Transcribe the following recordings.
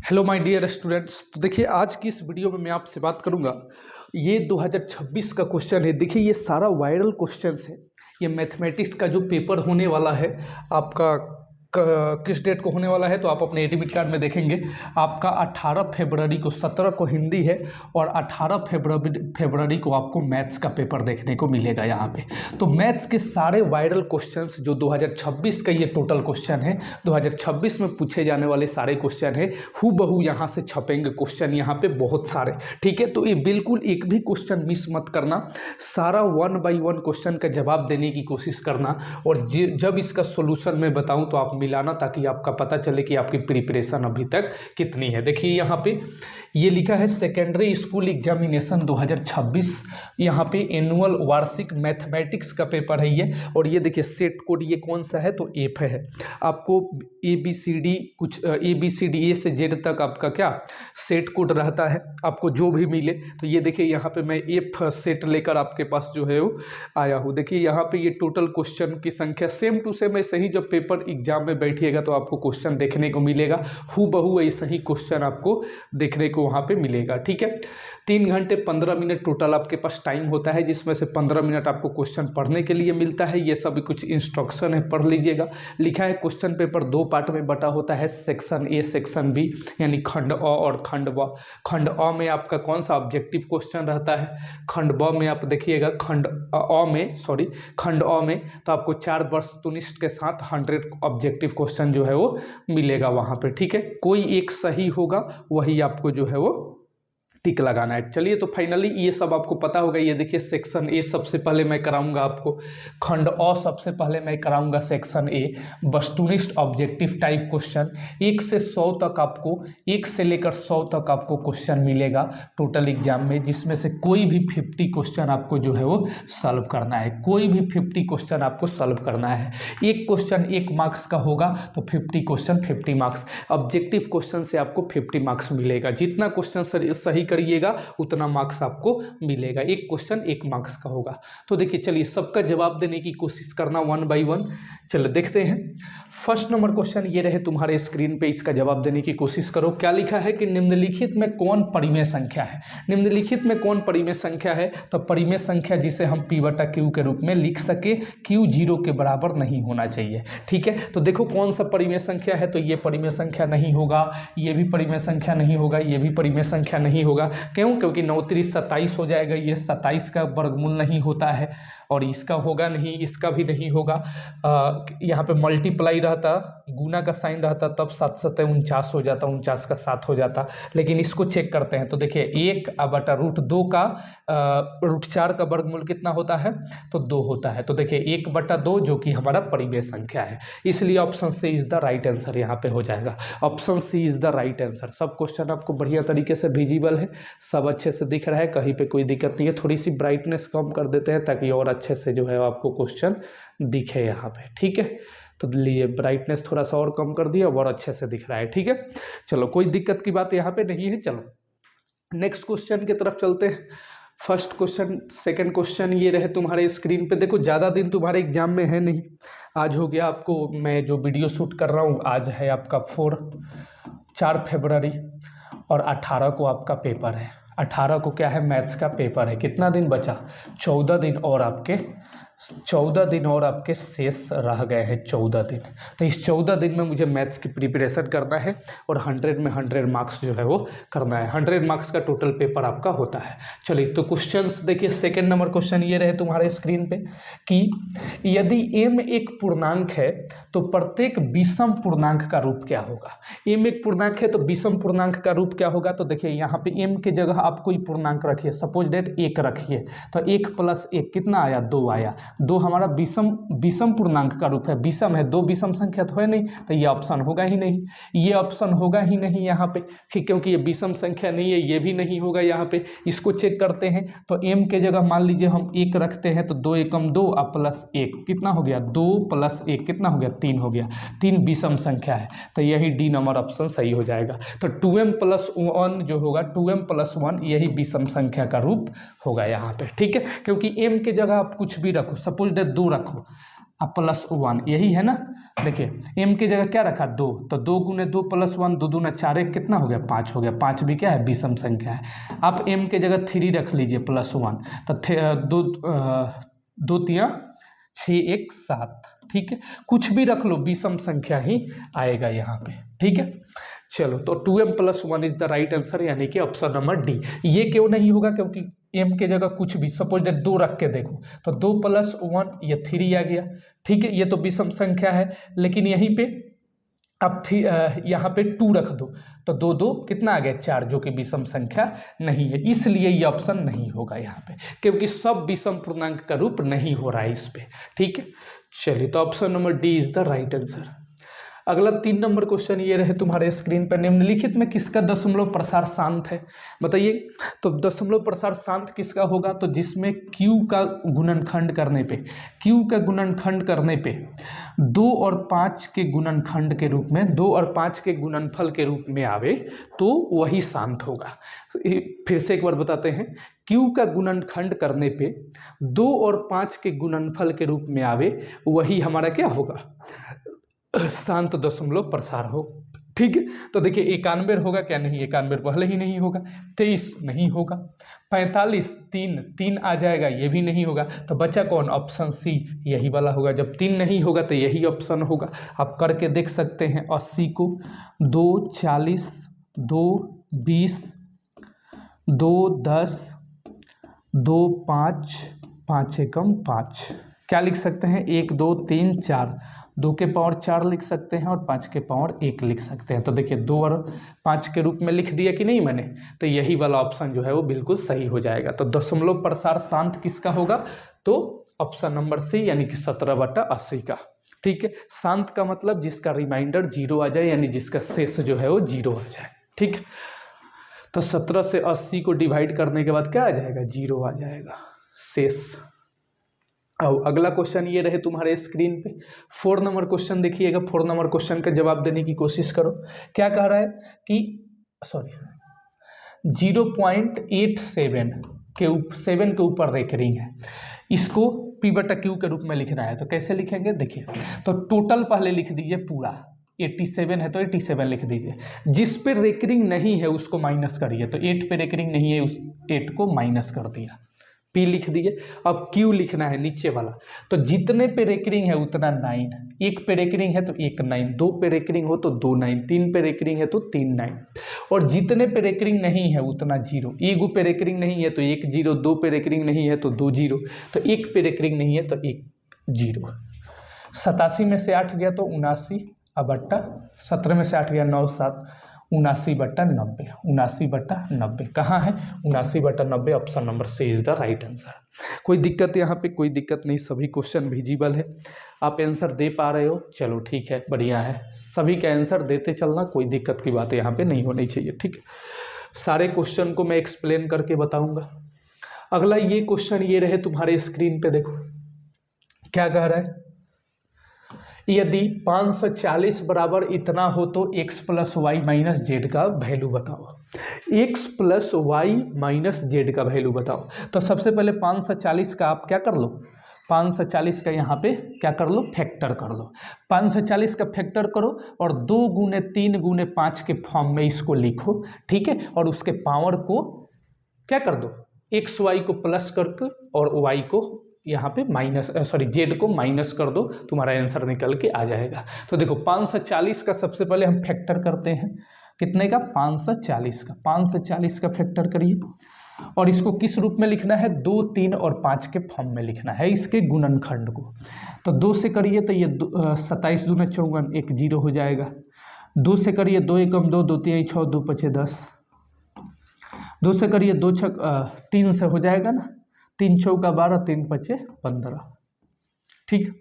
Hello my dear students. तो देखिए आज की इस वीडियो में मैं आपसे बात करूंगा। ये 2026 का क्वेश्चन है। देखिए ये सारा वायरल क्वेश्चंस है। ये मैथमेटिक्स का जो पेपर होने वाला है आपका किस डेट को होने वाला है तो आप अपने एडमिट कार्ड में देखेंगे। आपका 18 फरवरी को, 17 को हिंदी है और 18 फरवरी को आपको मैथ्स का पेपर देखने को मिलेगा यहाँ पे। तो मैथ्स के सारे वायरल क्वेश्चंस जो 2026 का ये टोटल क्वेश्चन है, 2026 में पूछे जाने वाले सारे क्वेश्चन है, हूबहू यहाँ से छपेंगे क्वेश्चन यहाँ पे बहुत सारे। ठीक है, तो ये बिल्कुल एक भी क्वेश्चन मिस मत करना, सारा 1 बाई 1 क्वेश्चन का जवाब देने की कोशिश करना और जब इसका सोल्यूशन मैं बताऊं तो आप मिलाना, ताकि आपका पता चले कि आपकी प्रिपरेशन अभी तक कितनी है। देखिए यहाँ पे ये लिखा है सेकेंडरी स्कूल एग्जामिनेशन 2026। यहाँ पे एनुअल वार्षिक मैथमेटिक्स का पेपर है ये। और ये देखिए सेट कोड ये कौन सा है तो एफ है। आपको ABCD कुछ ABCD ए से जेड तक आपका क्या सेट कोड रहता है, आपको जो भी मिले। तो ये देखिए यहाँ पे मैं एफ सेट लेकर आपके पास जो है वो आया हूँ। देखिए यहाँ पे ये टोटल क्वेश्चन की संख्या सेम टू सेम ऐसे ही, जब पेपर एग्जाम में बैठिएगा तो आपको क्वेश्चन देखने को मिलेगा, हूबहू ऐसा ही क्वेश्चन आपको देखने को वहाँ पे मिलेगा। ठीक है, 3 घंटे 15 मिनट टोटल आपके पास टाइम होता है, जिसमें से 15 मिनट आपको क्वेश्चन पढ़ने के लिए मिलता है। ये सब कुछ इंस्ट्रक्शन है, पढ़ लीजिएगा। लिखा है क्वेश्चन पेपर 2 पार्ट में बटा होता है, सेक्शन ए सेक्शन बी, यानी खंड अ और खंड ब। खंड अ में आपका कौन सा ऑब्जेक्टिव क्वेश्चन रहता है, खंड ब में आप देखिएगा खंड अ में तो आपको 4 वस्तुनिष्ठ के साथ 100 ऑब्जेक्टिव क्वेश्चन जो है वो मिलेगा वहाँ पे। ठीक है, कोई एक सही होगा वही आपको जो है वो टिक लगाना है। चलिए, तो फाइनली ये सब आपको पता होगा। ये देखिए सेक्शन ए सबसे पहले मैं कराऊंगा आपको, खंड अ सबसे पहले मैं कराऊंगा सेक्शन ए, वस्तुनिष्ठ ऑब्जेक्टिव टाइप क्वेश्चन 1 से 100 तक आपको, 1 से लेकर 100 तक आपको क्वेश्चन मिलेगा टोटल एग्जाम में, जिसमें से कोई भी 50 क्वेश्चन आपको जो है वो सॉल्व करना है। कोई भी 50 क्वेश्चन आपको सॉल्व करना है। एक क्वेश्चन 1 मार्क्स का होगा तो 50 क्वेश्चन 50 मार्क्स। ऑब्जेक्टिव क्वेश्चन से आपको 50 मार्क्स मिलेगा। जितना क्वेश्चन सही करिएगा उतना मार्क्स आपको मिलेगा। एक क्वेश्चन 1 मार्क्स का होगा। तो देखिए चलिए सबका जवाब देने की कोशिश करना 1 बाई 1। चलो देखते हैं। फर्स्ट नंबर क्वेश्चन ये रहे तुम्हारे स्क्रीन पे, इसका जवाब देने की कोशिश करो। क्या लिखा है कि निम्नलिखित में कौन परिमेय संख्या है। निम्नलिखित में कौन परिमेय संख्या है, तो परिमेय संख्या जिसे हम P बटा Q के रूप में लिख सके, Q 0 के बराबर नहीं होना चाहिए। ठीक है, तो देखो कौन सा परिमेय संख्या है, तो ये परिमेय संख्या नहीं होगा, ये भी परिमेय संख्या नहीं होगा, ये भी परिमेय संख्या नहीं होगा। क्यों? क्योंकि 9 3 27 हो जाएगा, ये 27 का वर्गमूल नहीं होता है और इसका होगा नहीं, इसका भी नहीं होगा। यहाँ पे मल्टीप्लाई रहता, गुना का साइन रहता, तब 7 7 49 हो जाता, 49 का 7 हो जाता। लेकिन इसको चेक करते हैं तो देखिए 1 बटा √2 का √4 का वर्गमूल कितना होता है, तो 2 होता है। तो देखिए 1 बटा 2 जो कि हमारा परिमेय संख्या है, इसलिए option C is the right answer यहाँ पे हो जाएगा। Option C is the right answer. सब क्वेश्चन आपको बढ़िया तरीके से विजिबल है, सब अच्छे से दिख रहा है, कहीं पे कोई दिक्कत नहीं है। थोड़ी सी ब्राइटनेस कम कर देते हैं ताकि और अच्छे से जो है आपको क्वेश्चन दिखे यहाँ पे। ठीक है, तो लिए ब्राइटनेस थोड़ा सा और कम कर दिया और अच्छे से दिख रहा है। ठीक है, चलो कोई दिक्कत की बात यहाँ पे नहीं है। चलो नेक्स्ट क्वेश्चन की तरफ चलते हैं। फर्स्ट क्वेश्चन, सेकंड क्वेश्चन ये रहे तुम्हारे स्क्रीन पे। देखो ज़्यादा दिन तुम्हारे एग्जाम में है नहीं, आज हो गया आपको, मैं जो वीडियो शूट कर रहा हूँ आज है आपका 4 फरवरी और 18 को आपका पेपर है। 18 को क्या है, मैथ्स का पेपर है। कितना दिन बचा, 14 दिन और आपके 14 दिन और आपके शेष रह गए हैं, 14 दिन। तो इस 14 दिन में मुझे मैथ्स की प्रिपरेशन करना है और 100 में 100 मार्क्स जो है वो करना है। 100 मार्क्स का टोटल पेपर आपका होता है। चलिए तो क्वेश्चंस देखिए। सेकंड नंबर क्वेश्चन ये रहे तुम्हारे स्क्रीन पे कि यदि m एक पूर्णांक है तो प्रत्येक विषम पूर्णांक का रूप क्या होगा। m एक पूर्णांक है तो विषम पूर्णांक का रूप क्या होगा। तो देखिए यहाँ पे m के जगह आप कोई पूर्णांक रखिए, सपोज डेट 1 रखिए, तो 1 + 1 कितना आया, 2 आया। 2 हमारा विषम पूर्णांक का रूप है, विषम है, 2 विषम संख्या तो है नहीं, तो ये ऑप्शन होगा ही नहीं, ये ऑप्शन होगा ही नहीं यहाँ पे। ठीक, क्योंकि ये विषम संख्या नहीं है, ये भी नहीं होगा यहाँ पे। इसको चेक करते हैं तो m के जगह मान लीजिए हम 1 रखते हैं, तो 2 एकम 2 और +1 कितना हो गया, 2 + 1 कितना हो गया, 3 हो गया। 3 विषम संख्या है, तो यही डी नंबर ऑप्शन सही हो जाएगा। तो 2m + 1 जो होगा, 2m + 1 यही विषम संख्या का रूप होगा यहाँ पे। ठीक है, क्योंकि m के जगह आप कुछ भी रखो, सपोज डेट 2 रखो, अब +1, यही है ना। देखिए m की जगह क्या रखा 2, तो 2 गुने 2 + 1, 2 दूना 4, 1 कितना हो गया 5 हो गया। 5 भी क्या है विषम संख्या है। आप m की जगह 3 रख लीजिए +1, तो 2 3 6 1 7, ठीक है। कुछ भी रख लो विषम संख्या ही आएगा यहाँ पे, ठीक है। चलो तो 2m + 1 is the right answer, यानी कि ऑप्शन नंबर डी। ये क्यों नहीं होगा, क्योंकि m के जगह कुछ भी सपोज दैट 2 रख के देखो, तो 2 + 1 ये 3 आ गया, ठीक है। ये तो विषम संख्या है, लेकिन यहीं पे अब यहाँ पे 2 रख दो, तो 2 2 कितना आ गया 4, जो कि विषम संख्या नहीं है, इसलिए ये ऑप्शन नहीं होगा यहाँ पे, क्योंकि सब विषम पूर्णांक का रूप नहीं हो रहा है इस पे, ठीक है। चलिए तो option number D is the right answer. अगला 3 नंबर क्वेश्चन ये रहे तुम्हारे स्क्रीन पर, निम्नलिखित में किसका दशमलव प्रसार शांत है, बताइए। तो दशमलव प्रसार शांत किसका होगा, तो जिसमें q का गुणनखंड करने पे, q का गुणनखंड करने पे 2 और 5 के गुणनखंड के रूप में, 2 और 5 के गुणनफल के रूप में आवे, तो वही शांत होगा। फिर से एक बार बताते हैं, q का गुणनखंड करने पे 2 और 5 के गुणनफल के रूप में आवे, वही हमारा क्या होगा, शांत दशमलव प्रसार हो, ठीक है। तो देखिए 91 होगा क्या, नहीं 91 पहले ही नहीं होगा, 23 नहीं होगा, 45 3 आ जाएगा, ये भी नहीं होगा, तो बचा कौन, ऑप्शन सी यही वाला होगा। जब 3 नहीं होगा तो यही ऑप्शन होगा। आप करके देख सकते हैं, 80 को 2 40 2 20 2 10 2 5 5 एकम 5, क्या लिख सकते हैं 1 2 3 4, 2 के पावर 4 लिख सकते हैं और 5 के पावर 1 लिख सकते हैं। तो देखिए 2 और 5 के रूप में लिख दिया कि नहीं मैंने, तो यही वाला ऑप्शन जो है वो बिल्कुल सही हो जाएगा। तो दशमलव प्रसार शांत किसका होगा, तो ऑप्शन नंबर सी, यानी कि 17/80 का, ठीक है। शांत का मतलब जिसका रिमाइंडर 0 आ जाए, यानी जिसका शेष जो है वो 0 आ जाए, ठीक। तो 17 से 80 को डिवाइड करने के बाद क्या आ जाएगा, 0 आ जाएगा शेष। अब अगला क्वेश्चन ये रहे तुम्हारे स्क्रीन पे, 4 नंबर क्वेश्चन देखिएगा। 4 नंबर क्वेश्चन का जवाब देने की कोशिश करो। क्या कह रहा है कि 0.87 के 7 के ऊपर रेकरिंग है, इसको P/Q के रूप में लिखना है। तो कैसे लिखेंगे, देखिए तो टोटल पहले लिख दीजिए पूरा, 87 है तो 87 लिख दीजिए। जिस पे रेकरिंग नहीं है उसको माइनस करिए, तो 8 पे रेकरिंग नहीं है, उस 8 को माइनस कर दिया, P लिख दिए। अब Q लिखना है नीचे वाला, तो जितने पे रेकरिंग है उतना 9, 1 पे रेकरिंग है तो 1 9, 2 पे रेकरिंग हो तो 2 9, 3 पे रेकरिंग है तो 3 9, और जितने पे रेकरिंग नहीं है उतना 0। 1 पे रेकरिंग नहीं है तो 1 0, 2 पे रेकरिंग नहीं है तो 2 0, तो 1 पे रेकरिंग नहीं है तो 1 0। 87 में से 8 गया तो 79, अब 17 में से 8 गया 9 7, 79/90, 79/90 कहाँ है, 79/90, option number C is the right answer. कोई दिक्कत यहाँ पे, कोई दिक्कत नहीं, सभी क्वेश्चन विजिबल है, आप आंसर दे पा रहे हो, चलो ठीक है, बढ़िया है। सभी का आंसर देते चलना, कोई दिक्कत की बात यहाँ पे नहीं होनी चाहिए, ठीक है। सारे क्वेश्चन को मैं एक्सप्लेन करके बताऊंगा। अगला ये क्वेश्चन ये रहे तुम्हारे स्क्रीन पे, देखो क्या कह रहा है, यदि 540 बराबर इतना हो तो x + y - z का वैल्यू बताओ। x + y - z का वैल्यू बताओ। तो सबसे पहले 540 का आप क्या कर लो, 540 का यहाँ पे क्या कर लो, फैक्टर कर लो। 540 का फैक्टर करो और 2 × 3 × 5 के फॉर्म में इसको लिखो, ठीक है। और उसके पावर को क्या कर दो, x y को प्लस करके और y को यहाँ पे z को माइनस कर दो, तुम्हारा आंसर निकल के आ जाएगा। तो देखो 540 का सबसे पहले हम फैक्टर करते हैं, कितने का, 540 का। 540 का फैक्टर करिए और इसको किस रूप में लिखना है, 2 3 और 5 के फॉर्म में लिखना है, इसके गुणनखंड को। तो 2 से करिए तो ये 27 दूना 54, 1 0 हो जाएगा। 2 से करिए 2 एकम 2, 2 3 6, 2 5 10। 2 से करिए 2 6 3 से हो जाएगा ना, 3 चौका 12, 3 5 15, ठीक।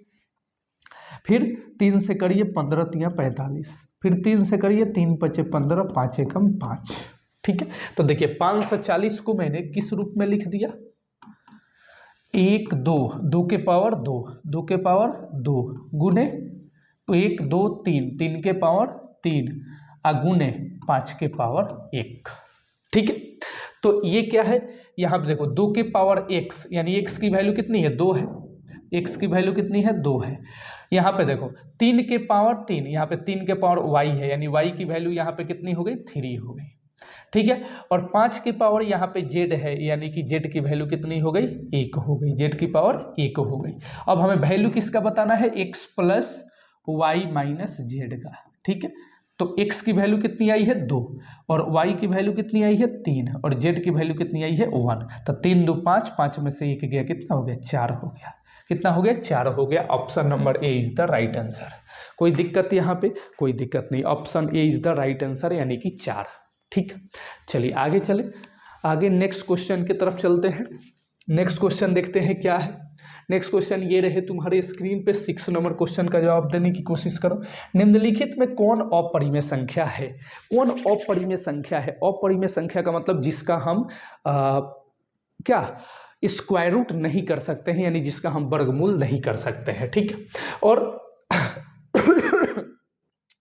फिर 3 से करिए 15 3 45, फिर 3 से करिए 3 5 15, 5 एकम 5, ठीक है। तो देखिए 540 को मैंने किस रूप में लिख दिया, 1 2, 2 के पावर 2, 2 के पावर 2 गुने 1 2 3, 3 के पावर 3 गुने 5 के पावर 1, ठीक है। तो ये क्या है, यहाँ पे देखो 2 के पावर x, यानी x की वैल्यू कितनी है, 2 है, x की वैल्यू कितनी है 2 है। यहाँ पे देखो 3 के पावर 3, यहाँ पे 3 के पावर y है, यानी y की वैल्यू यहाँ पे कितनी हो गई 3 हो गई, ठीक है। और 5 की पावर यहाँ पे z है, यानी कि z की वैल्यू कितनी हो गई 1 हो गई, z की पावर 1 हो गई। अब हमें वैल्यू किसका बताना है x plus y minus z का, ठीक है। तो x की वैल्यू कितनी आई है 2 और y की वैल्यू कितनी आई है 3 और z की वैल्यू कितनी आई है 1। तो 3 2 5, 5 में से 1 गया, कितना हो गया 4 हो गया। कितना हो गया 4 हो गया। Option number A is the right answer. कोई दिक्कत यहाँ पे? कोई दिक्कत नहीं, option A is the right answer, यानी कि 4। ठीक, चलिए आगे चले, आगे नेक्स्ट क्वेश्चन की तरफ चलते हैं। नेक्स्ट क्वेश्चन देखते हैं क्या है। नेक्स्ट क्वेश्चन ये रहे तुम्हारे स्क्रीन पे। 6 नंबर क्वेश्चन का जवाब देने की कोशिश करो। निम्नलिखित में कौन अपरिमेय संख्या है? कौन अपरिमेय संख्या है? अपरिमेय संख्या का मतलब जिसका हम क्या स्क्वायर रूट नहीं कर सकते हैं, यानी जिसका हम वर्गमूल नहीं कर सकते हैं, ठीक। और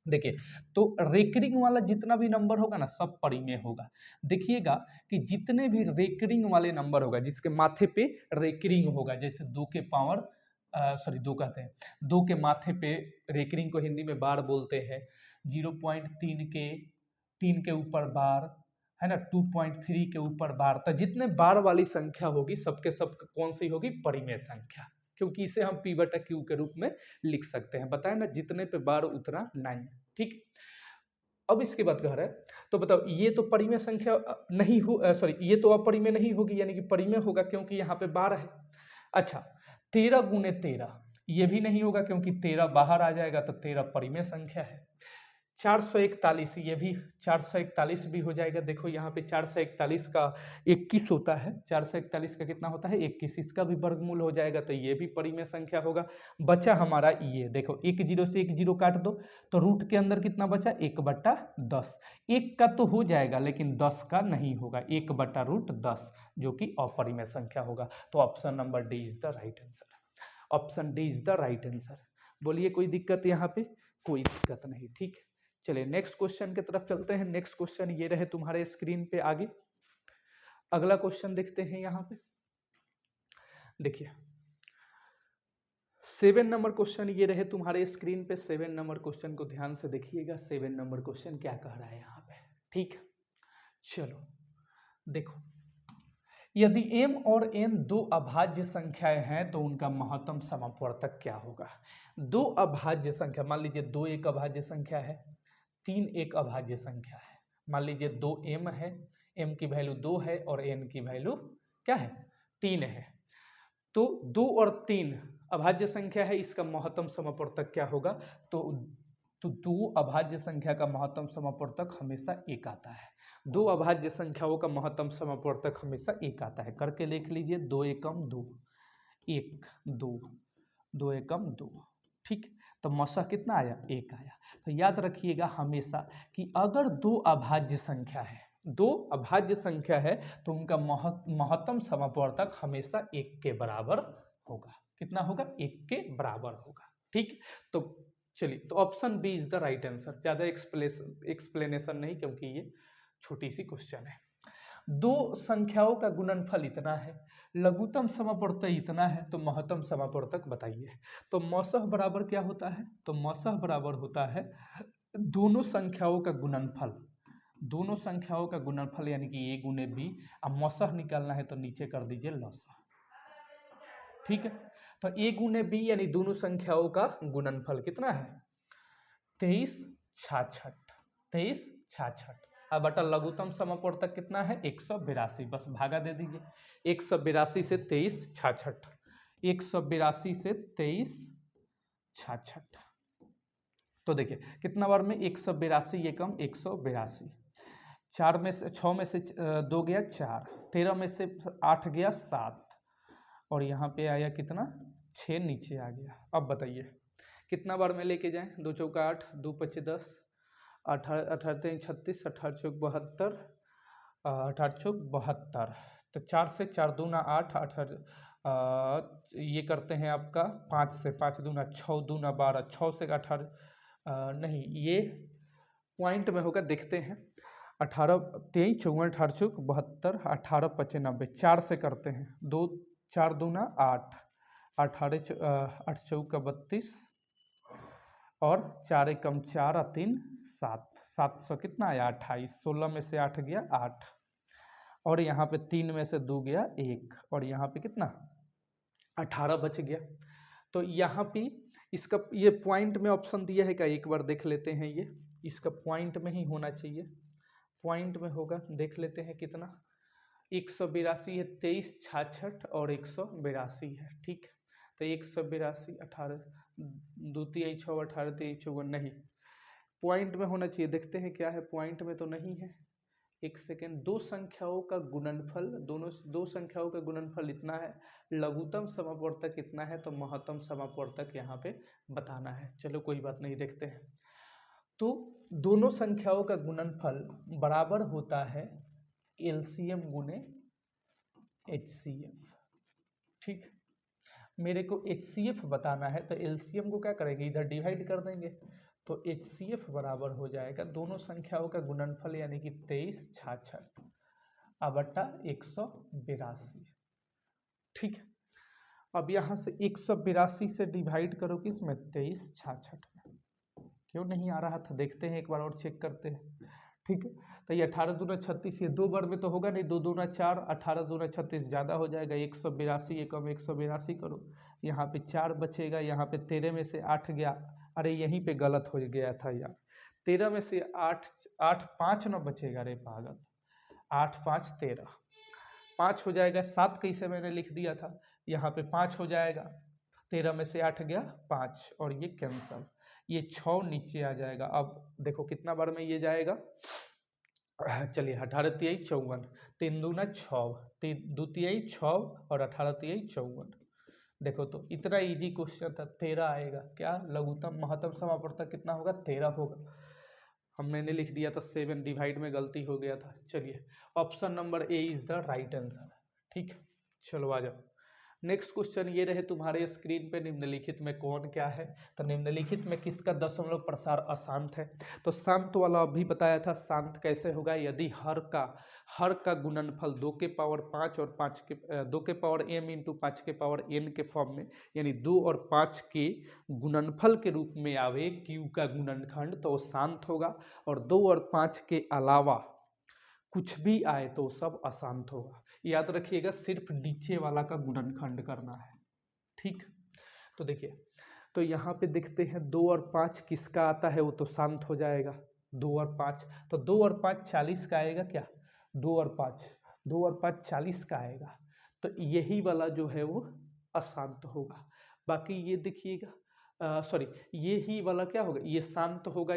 देखिए, तो रेकरिंग वाला जितना भी नंबर होगा ना सब परिमेय होगा। देखिएगा कि जितने भी रेकरिंग वाले नंबर होगा, जिसके माथे पे रेकरिंग होगा, जैसे 2 के पावर 2 कहते हैं, 2 के माथे पे रेकरिंग को हिंदी में बार बोलते हैं, 0.3 के 3 के ऊपर बार है ना, 2.3 के ऊपर बार। तो जितने बार वाली संख्या होगी सबके सब कौन सी होगी? परिमेय संख्या, क्योंकि इसे हम p बटा q के रूप में लिख सकते हैं। बताए ना, जितने पे बार उतना 9, ठीक। अब इसके बाद कह रहा है, तो बताओ ये तो परिमेय संख्या नहीं हो, ये तो अपरिमेय नहीं होगी, यानी कि परिमेय होगा क्योंकि यहाँ पे 12 है। अच्छा, 13 गुने 13 ये भी नहीं होगा क्योंकि 13 बाहर आ जाएगा, तो 13 परिमेय संख्या है। 441 ये भी 441 भी हो जाएगा। देखो यहाँ पे 441 का 21 होता है, 441 का कितना होता है 21, इसका भी वर्गमूल हो जाएगा, तो ये भी परिमेय संख्या होगा। बचा हमारा ये, देखो 1 0 से 1 0 काट दो, तो रूट के अंदर कितना बचा 1/10। 1 का तो हो जाएगा लेकिन 10 का नहीं होगा, 1/√10 जो कि अपरिमेय संख्या होगा। तो option number D is the right answer. Option D is the right answer. बोलिए कोई दिक्कत यहाँ पे? कोई दिक्कत नहीं, ठीक। चलिए नेक्स्ट क्वेश्चन की तरफ चलते हैं। नेक्स्ट क्वेश्चन ये रहे तुम्हारे स्क्रीन पे आगे। अगला क्वेश्चन देखते हैं यहाँ पे। देखिए 7 नंबर क्वेश्चन ये रहे तुम्हारे स्क्रीन पे। 7 नंबर क्वेश्चन को ध्यान से देखिएगा। 7 नंबर क्वेश्चन क्या कह रहा है यहाँ पे, ठीक। चलो देखो, यदि m और n दो अभाज्य संख्याएं हैं तो उनका महत्तम समापवर्तक क्या होगा? दो अभाज्य संख्या, मान लीजिए 2 एक अभाज्य संख्या है, 3 एक अभाज्य संख्या है। मान लीजिए 2m है, m की वैल्यू 2 है और n की वैल्यू क्या है 3 है। तो 2 और 3 अभाज्य संख्या है, इसका महत्तम समापवर्तक क्या होगा? तो 2 अभाज्य संख्या का महत्तम समापवर्तक हमेशा 1 आता है। 2 अभाज्य संख्याओं का महत्तम समापवर्तक हमेशा 1 आता है। करके लिख लीजिए, 2 एकम 2, 1 2, 2 एकम 2, ठीक। तो मौसा कितना आया? 1 आया। तो याद रखिएगा हमेशा कि अगर 2 अभाज्य संख्या है, 2 अभाज्य संख्या है, तो उनका महत्तम समापवर्तक हमेशा 1 के बराबर होगा। कितना होगा? 1 के बराबर होगा, ठीक। तो चलिए, तो option B is the right answer. ज़्यादा एक्सप्लेनेशन नहीं, क्योंकि ये छोटी सी क्वेश्चन है। दो संख्याओं का गुणनफल इतना है, लघुत्तम समापवर्तक इतना है, तो महत्तम समापवर्तक बताइए। तो मौसह बराबर क्या होता है? तो मौसह बराबर होता है दोनों संख्याओं का गुणनफल। दोनों संख्याओं का गुणनफल यानी कि a गुने b। अब मौसह निकालना है तो नीचे कर दीजिए लौसह, ठीक है। तो a गुने b यानी दोनों संख्याओं का गुणनफल कितना है? 23 66, 23 66। अब बटा लघुत्तम समापवर्तक कितना है? 182। बस भागा दे दीजिए, 182 से 23 66, 182 से 23 66। तो देखिए कितना बार में 182 एकम 182, 4 में से 6 में से 2 गया 4, 13 में से 8 गया 7 और यहाँ पे आया कितना 6 नीचे आ गया। अब बताइए कितना बार में लेके जाएं? 2 चौका 8, 2 पच्चे 10, 18 3 36, 18 चौक 72, 18 चौक 72। तो 4 से 4 दूना 8, 18 ये करते हैं आपका 5 से 5 दूना 6 दूना 12, 6 से 18 नहीं, ये पॉइंट में होगा, देखते हैं। 18 23 54 18 चौक 72, 18 95, 4 से करते हैं, 2 4 दूना 8, 8 चौका 32 और 4 एकम 4 और 3 7, 700 कितना आया 28, 16 में से 8 गया 8 और यहाँ पे 3 में से 2 गया 1 और यहाँ पे कितना 18 बच गया। तो यहाँ पे इसका ये पॉइंट में ऑप्शन दिया है क्या, एक बार देख लेते हैं। ये इसका पॉइंट में ही होना चाहिए, पॉइंट में होगा, देख लेते हैं कितना 182 है, 23 66 और 182 है। ठीक, तो 182 18 2 3 6 18 3 54 नहीं, पॉइंट में होना चाहिए। देखते हैं क्या है, पॉइंट में तो नहीं है। एक सेकेंड, दो संख्याओं का गुणनफल, दो संख्याओं का गुणनफल इतना है, लघुत्तम समापवर्तक इतना है, तो महत्तम समापवर्तक यहाँ पे बताना है। चलो कोई बात नहीं, देखते हैं। तो दोनों संख्याओं का गुणनफल बराबर होता है एलसीएम गुने एचसीएफ। ठीक, मेरे को एचसीएफ बताना है तो एलसीएम को क्या करेंगे, इधर डिवाइड कर देंगे, तो एचसीएफ बराबर हो जाएगा दोनों संख्याओं का गुणनफल यानी कि 23 66 बटा 182। ठीक, अब यहाँ से 182 से डिवाइड करो किसमें, 23 66 में। क्यों नहीं आ रहा था, देखते हैं एक बार और चेक करते हैं। ठीक है, तो ये 18 दूना 36, ये 2 बार में तो होगा नहीं, 2 दूना 4, 18 दूना 36 ज़्यादा हो जाएगा, 182 एकम 182 करो, यहाँ पे 4 बचेगा, यहाँ पे 13 में से 8 गया, अरे यहीं पे गलत हो गया था यार, 13 में से 8 8 5 न बचेगा, अरे पागल, 8 5 13 5 हो जाएगा, 7 कैसे मैंने लिख दिया था, यहाँ पे 5 हो जाएगा, 13 में से 8 गया 5 और ये कैंसल, ये 6 नीचे आ जाएगा। अब देखो कितना बार में ये जाएगा, चलिए 18 तिहाई 54, 3 दूना 6, 3 2 तिहाई 6 और 18 तिहाई 54। देखो तो इतना इजी क्वेश्चन था, 13 आएगा। क्या लघुत्तम महत्तम समापवर्तक कितना होगा, 13 होगा। मैंने लिख दिया था 7, डिवाइड में गलती हो गया था। चलिए option number A is the right answer. ठीक, चलो आ जाओ। नेक्स्ट क्वेश्चन ये रहे तुम्हारे स्क्रीन पे, निम्नलिखित में कौन क्या है, तो निम्नलिखित में किसका दशमलव प्रसार अशांत है। तो शांत वाला अभी बताया था, शांत कैसे होगा, यदि हर का गुणनफल 2 के पावर 5 और 2 के पावर m इंटू 5 के पावर n के फॉर्म में, यानी 2 और 5 के गुणनफल के रूप में आवे q का गुणनखंड, तो शांत होगा। और 2 और 5 के अलावा कुछ भी आए तो सब अशांत होगा। याद रखिएगा, सिर्फ नीचे वाला का गुणनखंड करना है। ठीक, तो देखिए, तो यहाँ पे देखते हैं 2 और 5 किसका आता है, वो तो शांत हो जाएगा। 2 और 5, तो 2 और 5 40 का आएगा क्या, 2 और 5 40 का आएगा, तो यही वाला जो है वो अशांत होगा। बाकी ये देखिएगा, सॉरी, ये ही वाला क्या होगा, ये शांत होगा।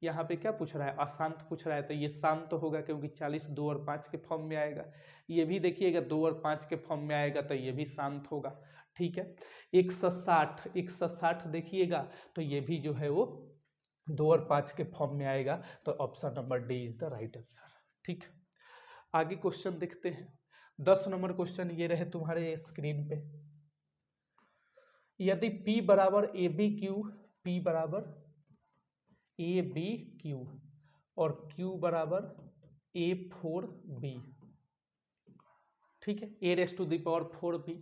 यहाँ पे क्या पूछ रहा है, अशांत पूछ रहा है, तो ये शांत होगा क्योंकि 40 2 और 5 के फॉर्म में आएगा। ये भी देखिएगा 2 और 5 के फॉर्म में आएगा, तो ये भी शांत होगा। ठीक है, 160 देखिएगा, तो ये भी जो है वो 2 और 5 के फॉर्म में आएगा, तो option number D is the right answer. ठीक, आगे क्वेश्चन देखते हैं। 10 नंबर क्वेश्चन ये रहे तुम्हारे स्क्रीन पे, यदि P बराबर ए बी क्यू, P बराबर ए बी क्यू और Q बराबर A4B, ठीक है, a raise to the power 4B,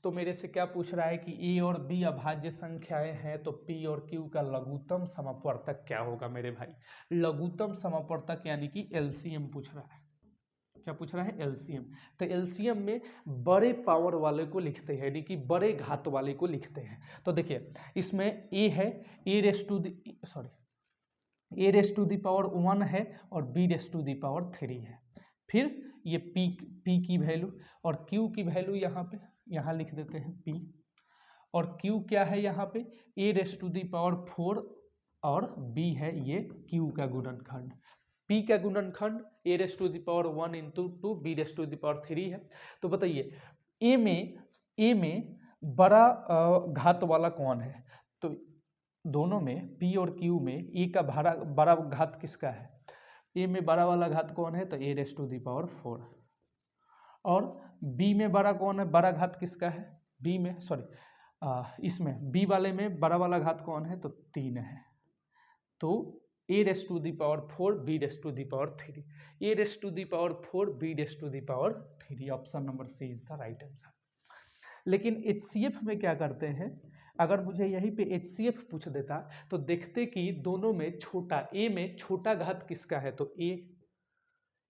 तो मेरे से क्या पूछ रहा है कि A और B अभाज्य संख्याएं हैं, तो P और Q का लघुत्तम समापवर्तक क्या होगा मेरे भाई। लघुत्तम समापवर्तक यानी कि LCM पूछ रहा है। क्या पूछ रहा है, LCM। तो LCM में बड़े पावर वाले को लिखते हैं, यानी कि बड़े घात वाले को लिखते हैं। तो देखिए इसमें A है, A raise to the power 1 है और B raise to the power 3 है। फिर ये P की वैल्यू और Q की वैल्यू यहाँ लिख देते हैं P, और Q क्या है यहाँ पे, A raise to the power 4 और B है ये Q का गुणनखंड। P का गुणनखंड A raise to the power 1 into 2 B raise to the power 3 है। तो बताइए A में बड़ा घात वाला कौन है, तो दोनों में P और Q में A का बड़ा घात किसका है, A में बड़ा वाला घात कौन है, तो A raise to the power 4, और B में बड़ा कौन है, बड़ा घात किसका है, B में इसमें B वाले में बड़ा वाला घात कौन है, तो 3 है। तो A raise to the power 4 B raise to the power 3, A raise to the power 4 B raise to the power 3, option number C is the right answer. लेकिन HCF में क्या करते हैं, अगर मुझे यहीं पे HCF पूछ देता तो देखते कि दोनों में छोटा, A में छोटा घात किसका है, तो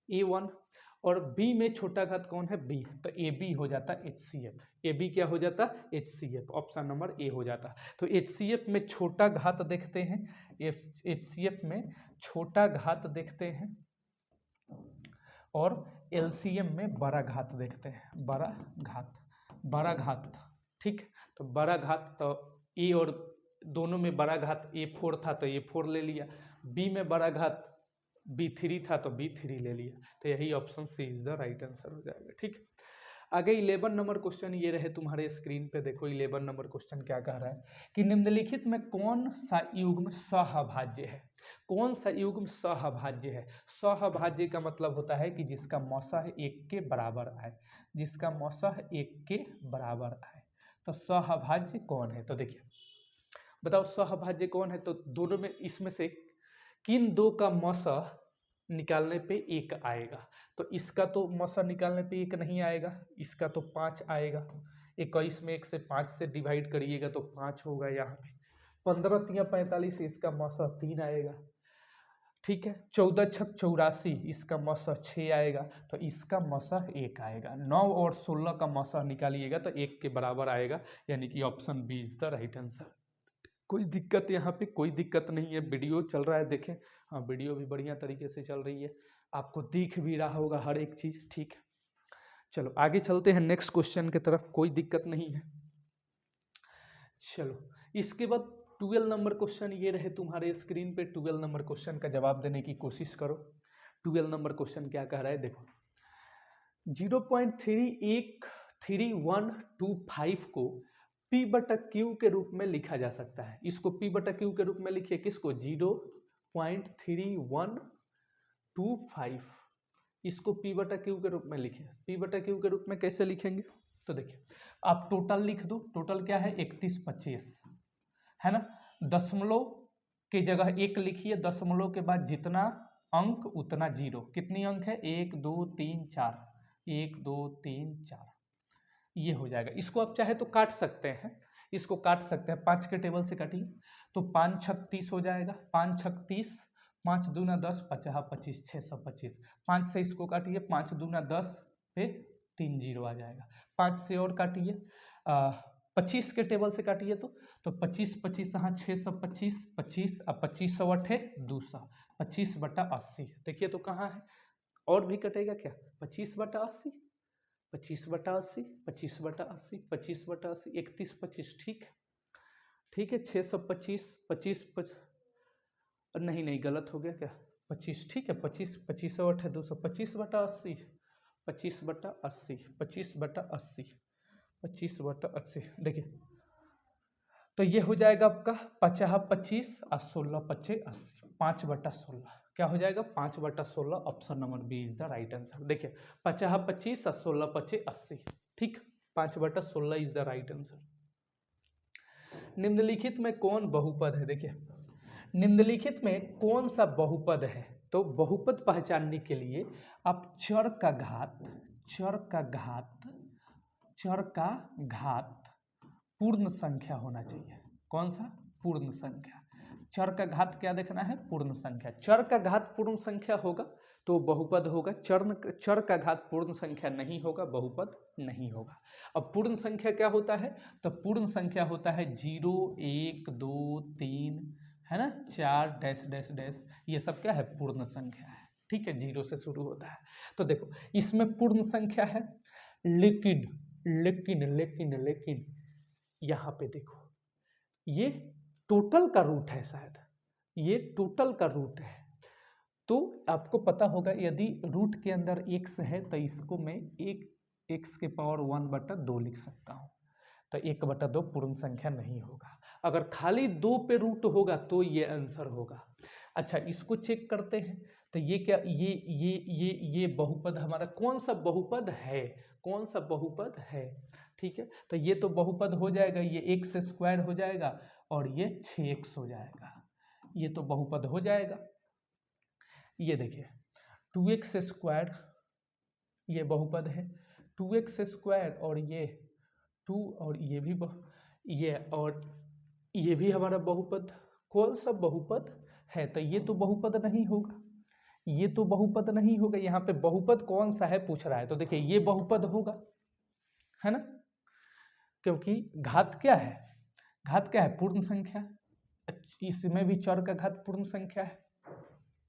A1, और B में छोटा घात कौन है, B, तो AB हो जाता HCF। AB क्या हो जाता, HCF, ऑप्शन नंबर A हो जाता। तो HCF में छोटा घात देखते हैं, HCF में छोटा घात देखते हैं, और LCM में बड़ा घात देखते हैं, बड़ा घात, ठीक। तो बड़ा घात, तो A और दोनों में बड़ा घात A4 था तो A4 ले लिया, B में बड़ा घात B3 था तो B3 ले लिया, तो यही option C is the right answer हो जाएगा, ठीक। आगे 11 नंबर क्वेश्चन ये रहे तुम्हारे स्क्रीन पे, देखो 11 नंबर क्वेश्चन क्या कह रहा है कि निम्नलिखित में कौन सा युग्म सहभाज्य है, कौन सा युग्म सहभाज्य है। सहभाज्य का मतलब होता है कि जिसका मौसा 1 के बराबर आए, जिसका मौसा 1 के बराबर आए, तो सहभाज्य कौन है। तो देखिए बताओ सहभाज्य कौन है, तो दोनों में इसमें से किन दो का मौसा निकालने पे 1 आएगा, तो इसका तो मौसा निकालने पे 1 नहीं आएगा, इसका तो 5 आएगा, 21 में 1 से 5 से डिवाइड करिएगा तो 5 होगा, यहाँ पे 15 या 45, इसका मौसा 3 आएगा, ठीक है। 14 छक 84, इसका मौसा 6 आएगा, तो इसका मौसा 1 आएगा। 9 और 16 का मौसा निकालिएगा तो 1 के बराबर आएगा, यानी कि option B is the right answer. कोई दिक्कत यहाँ पे कोई दिक्कत नहीं है, वीडियो चल रहा है देखें, हाँ वीडियो भी बढ़िया तरीके से चल रही है, आपको दिख भी रहा होगा हर एक चीज़, ठीक। चलो आगे चलते हैं नेक्स्ट क्वेश्चन की तरफ, कोई दिक्कत नहीं है। चलो इसके बाद 12 नंबर क्वेश्चन ये रहे तुम्हारे स्क्रीन पे, 12 नंबर क्वेश्चन का जवाब देने की कोशिश करो। 12 नंबर क्वेश्चन क्या कह रहा है, देखो 0.3125 को P/Q के रूप में लिखा जा सकता है। इसको P/Q के रूप में लिखिए, किसको, 0.3125, इसको P/Q के रूप में लिखिए। P/Q के रूप में कैसे लिखेंगे, तो देखिए आप टोटल लिख दो, टोटल क्या है 3125 है ना, दशमलव के जगह 1 लिखिए, दशमलव के बाद जितना अंक उतना 0, कितनी अंक है 1 2 3 4, 1 2 3 4, ये हो जाएगा। इसको आप चाहे तो काट सकते हैं, इसको काट सकते हैं, 5 के टेबल से काटिए तो 5 छक 30 हो जाएगा, 5 छक 30, 5 दूना 10, 50 25, 625, 5 से इसको काटिए, 5 दूना 10 पे 3 0 आ जाएगा, 5 से और काटिए, 25 के टेबल से काटिए तो 25 25 हाँ 625, 25 अब 25 सौ 8 200, 25/80, देखिए तो कहाँ है, और भी कटेगा क्या, 25/80, 25/80, 25/80, 25/80, 31/25, ठीक ठीक है, 625, 25 नहीं गलत हो गया क्या, 25, ठीक है, 25 25 और 8 200, 25/80, 25/80, 25/80, 25/80, देखिए तो ये हो जाएगा आपका 50/25 और 16/25 80, 5/16, क्या हो जाएगा 5/16, option number B is the right answer. देखिए 50/25 और 16/25 80, ठीक, 5/16 इज द राइट आंसर। निम्नलिखित में कौन बहुपद है, देखिए निम्नलिखित में कौन सा बहुपद है, तो बहुपद पहचानने के लिए आप चर का घात पूर्ण संख्या होना चाहिए, कौन सा, पूर्ण संख्या। चर का घात क्या देखना है, पूर्ण संख्या, चर का घात पूर्ण संख्या होगा तो बहुपद होगा, चर का घात पूर्ण संख्या नहीं होगा, बहुपद नहीं होगा। अब पूर्ण संख्या क्या होता है, तो पूर्ण संख्या होता है 0 1 2 3 है ना, 4 डैश डैश डैश, ये सब क्या है, पूर्ण संख्या है, ठीक है, 0 से शुरू होता है। तो देखो इसमें पूर्ण संख्या है, लेकिन लेकिन लेकिन लेकिन यहाँ पे देखो ये टोटल का रूट है, शायद ये टोटल का रूट है, तो आपको पता होगा यदि रूट के अंदर x है तो इसको मैं एक x के पावर 1/2 लिख सकता हूँ, तो 1/2 पूर्ण संख्या नहीं होगा। अगर खाली 2 पे रूट होगा तो ये आंसर होगा। अच्छा इसको चेक करते हैं, तो ये क्या, ये बहुपद हमारा कौन सा बहुपद है, कौन सा बहुपद है, ठीक है, तो ये तो बहुपद हो जाएगा, ये x² हो जाएगा और ये 6x हो जाएगा, ये तो बहुपद हो जाएगा। ये देखिए 2x² ये बहुपद है, 2x² और ये 2 और ये भी ये और ये भी हमारा बहुपद, कौन सा बहुपद है? तो ये तो बहुपद नहीं होगा, ये तो बहुपद नहीं होगा। यहाँ पे बहुपद कौन सा है पूछ रहा है, तो देखिए ये बहुपद होगा, है ना, क्योंकि घात क्या है, घात क्या है? पूर्ण संख्या। इसमें भी चर का घात पूर्ण संख्या है।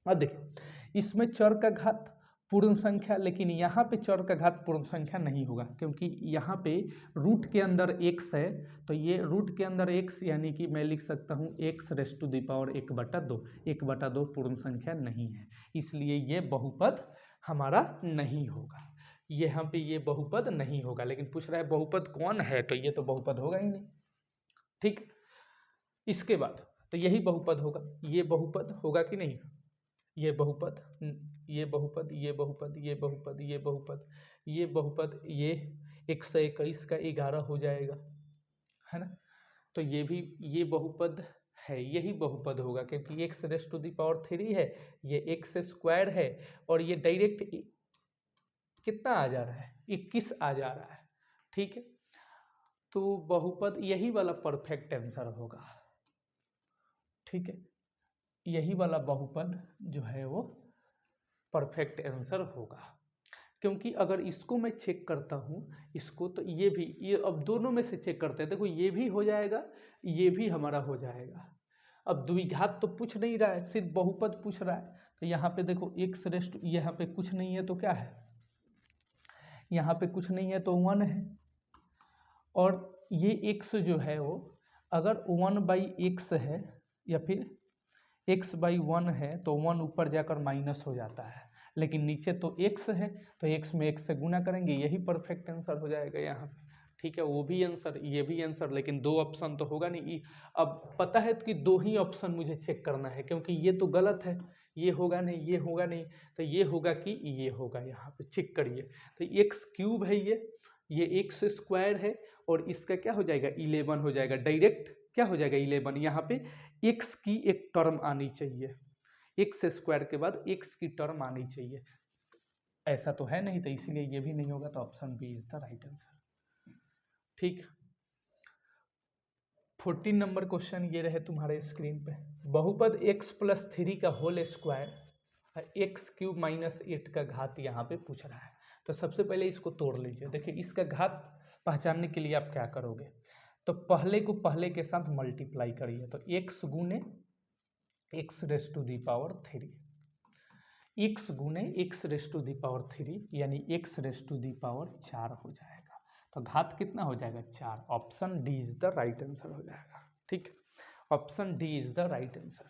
अब देखिए इसमें चर का घात पूर्ण संख्या, लेकिन यहाँ पे चर का घात पूर्ण संख्या नहीं होगा, क्योंकि यहाँ पे रूट के अंदर x है, तो ये रूट के अंदर x यानी कि मैं लिख सकता हूँ x raise to the power 1/2। 1/2 पूर्ण संख्या नहीं है, इसलिए ये बहुपद हमारा नहीं होगा। यहाँ पे ये बहुपद नहीं होगा, लेकिन पूछ रहा है बहुपद कौन है, तो ये तो बहुपद होगा ही नहीं। ठीक, इसके बाद तो यही बहुपद होगा, ये बहुपद होगा कि नहीं? ये बहुपद, ये बहुपद, ये बहुपद, ये बहुपद, ये बहुपद, ये बहुपद, ये 121 का 11 हो जाएगा, है ना। तो ये भी ये बहुपद है, यही बहुपद होगा, क्योंकि x raise to the power 3 है, ये x स्क्वायर है, और ये डायरेक्ट कितना आ जा रहा है? 21 आ जा रहा है। ठीक है, तो बहुपद यही वाला परफेक्ट आंसर होगा। ठीक है, यही वाला बहुपद जो है वो परफेक्ट आंसर होगा, क्योंकि अगर इसको मैं चेक करता हूँ, इसको, तो ये भी, ये अब दोनों में से चेक करते हैं, देखो ये भी हो जाएगा, ये भी हमारा हो जाएगा। अब द्विघात तो पूछ नहीं रहा है, सिर्फ बहुपद पूछ रहा है, तो यहाँ पे देखो x रेज़ टू, यहाँ पे कुछ नहीं है तो क्या है, यहाँ पे कुछ नहीं है तो 1 है, और ये x जो है वो अगर 1/x है या फिर x/1 है, तो 1 ऊपर जाकर माइनस हो जाता है, लेकिन नीचे तो x है, तो x में x से गुना करेंगे, यही परफेक्ट आंसर हो जाएगा यहाँ पे। ठीक है, वो भी आंसर, ये भी आंसर, लेकिन 2 ऑप्शन तो होगा नहीं। अब पता है कि 2 ही ऑप्शन मुझे चेक करना है, क्योंकि ये तो गलत है, ये होगा नहीं, ये होगा नहीं, तो ये होगा कि ये होगा। यहाँ पे चेक करिए, तो x³ है, ये x स्क्वायर है, और इसका क्या हो जाएगा? 11 हो जाएगा, डायरेक्ट क्या हो जाएगा? 11। यहाँ पे x की एक टर्म आनी चाहिए, x स्क्वायर के बाद x की टर्म आनी चाहिए, ऐसा तो है नहीं, तो इसीलिए ये भी नहीं होगा, तो option B is the right answer. ठीक, 14 नंबर क्वेश्चन ये रहे तुम्हारे स्क्रीन पे। बहुपद x+3 का होल स्क्वायर x³ - 8 का घात यहाँ पे पूछ रहा है, तो सबसे पहले इसको तोड़ लीजिए। देखिए इसका घात पहचानने के लिए आप क्या करोगे, तो पहले को पहले के साथ मल्टीप्लाई करिए, तो x गुने x raise to the power 3, x गुने x raise to the power 3 यानी x raise to the power 4 हो जाएगा, तो घात कितना हो जाएगा? 4। Option D is the right answer हो जाएगा। ठीक, option D is the right answer.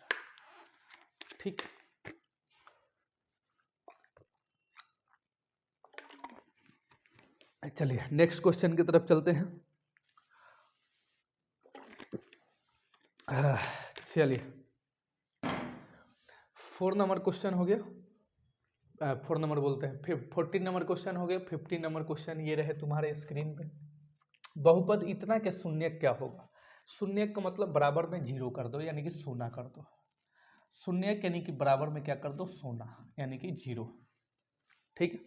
ठीक, चलिए नेक्स्ट क्वेश्चन की तरफ चलते हैं। चलिए 4 नंबर क्वेश्चन हो गया, 4 नंबर बोलते हैं, फिर 14 नंबर क्वेश्चन हो गया। 15 नंबर क्वेश्चन ये रहे तुम्हारे स्क्रीन पे। बहुपद इतना के शून्य क्या होगा? शून्य का मतलब बराबर में 0 कर दो, यानी कि शून्य कर दो। शून्य यानी कि बराबर में क्या कर दो? शून्य, यानी कि 0। ठीक,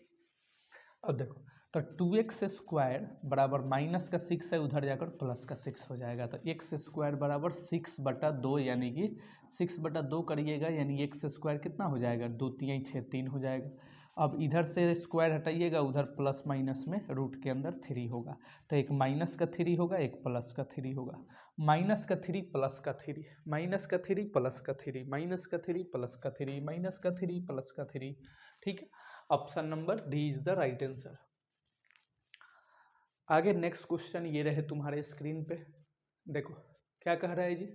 अब देखो, तो 2x स्क्वायर बराबर -6 है, उधर जाकर +6 हो जाएगा, तो x स्क्वायर बराबर 6/2, यानी कि 6/2 करिएगा, यानी x स्क्वायर कितना हो जाएगा? 2 3 6 3 हो जाएगा। अब इधर से स्क्वायर हटाइएगा, उधर प्लस माइनस में रूट के अंदर 3 होगा, तो एक माइनस का 3 होगा, एक प्लस का 3 होगा। माइनस का 3 प्लस का 3, माइनस का 3 प्लस का 3, माइनस का 3 प्लस का 3, माइनस का 3 प्लस का 3। ठीक है, option number D is the right answer. आगे नेक्स्ट क्वेश्चन ये रहे तुम्हारे स्क्रीन पे। देखो क्या कह रहा है जी,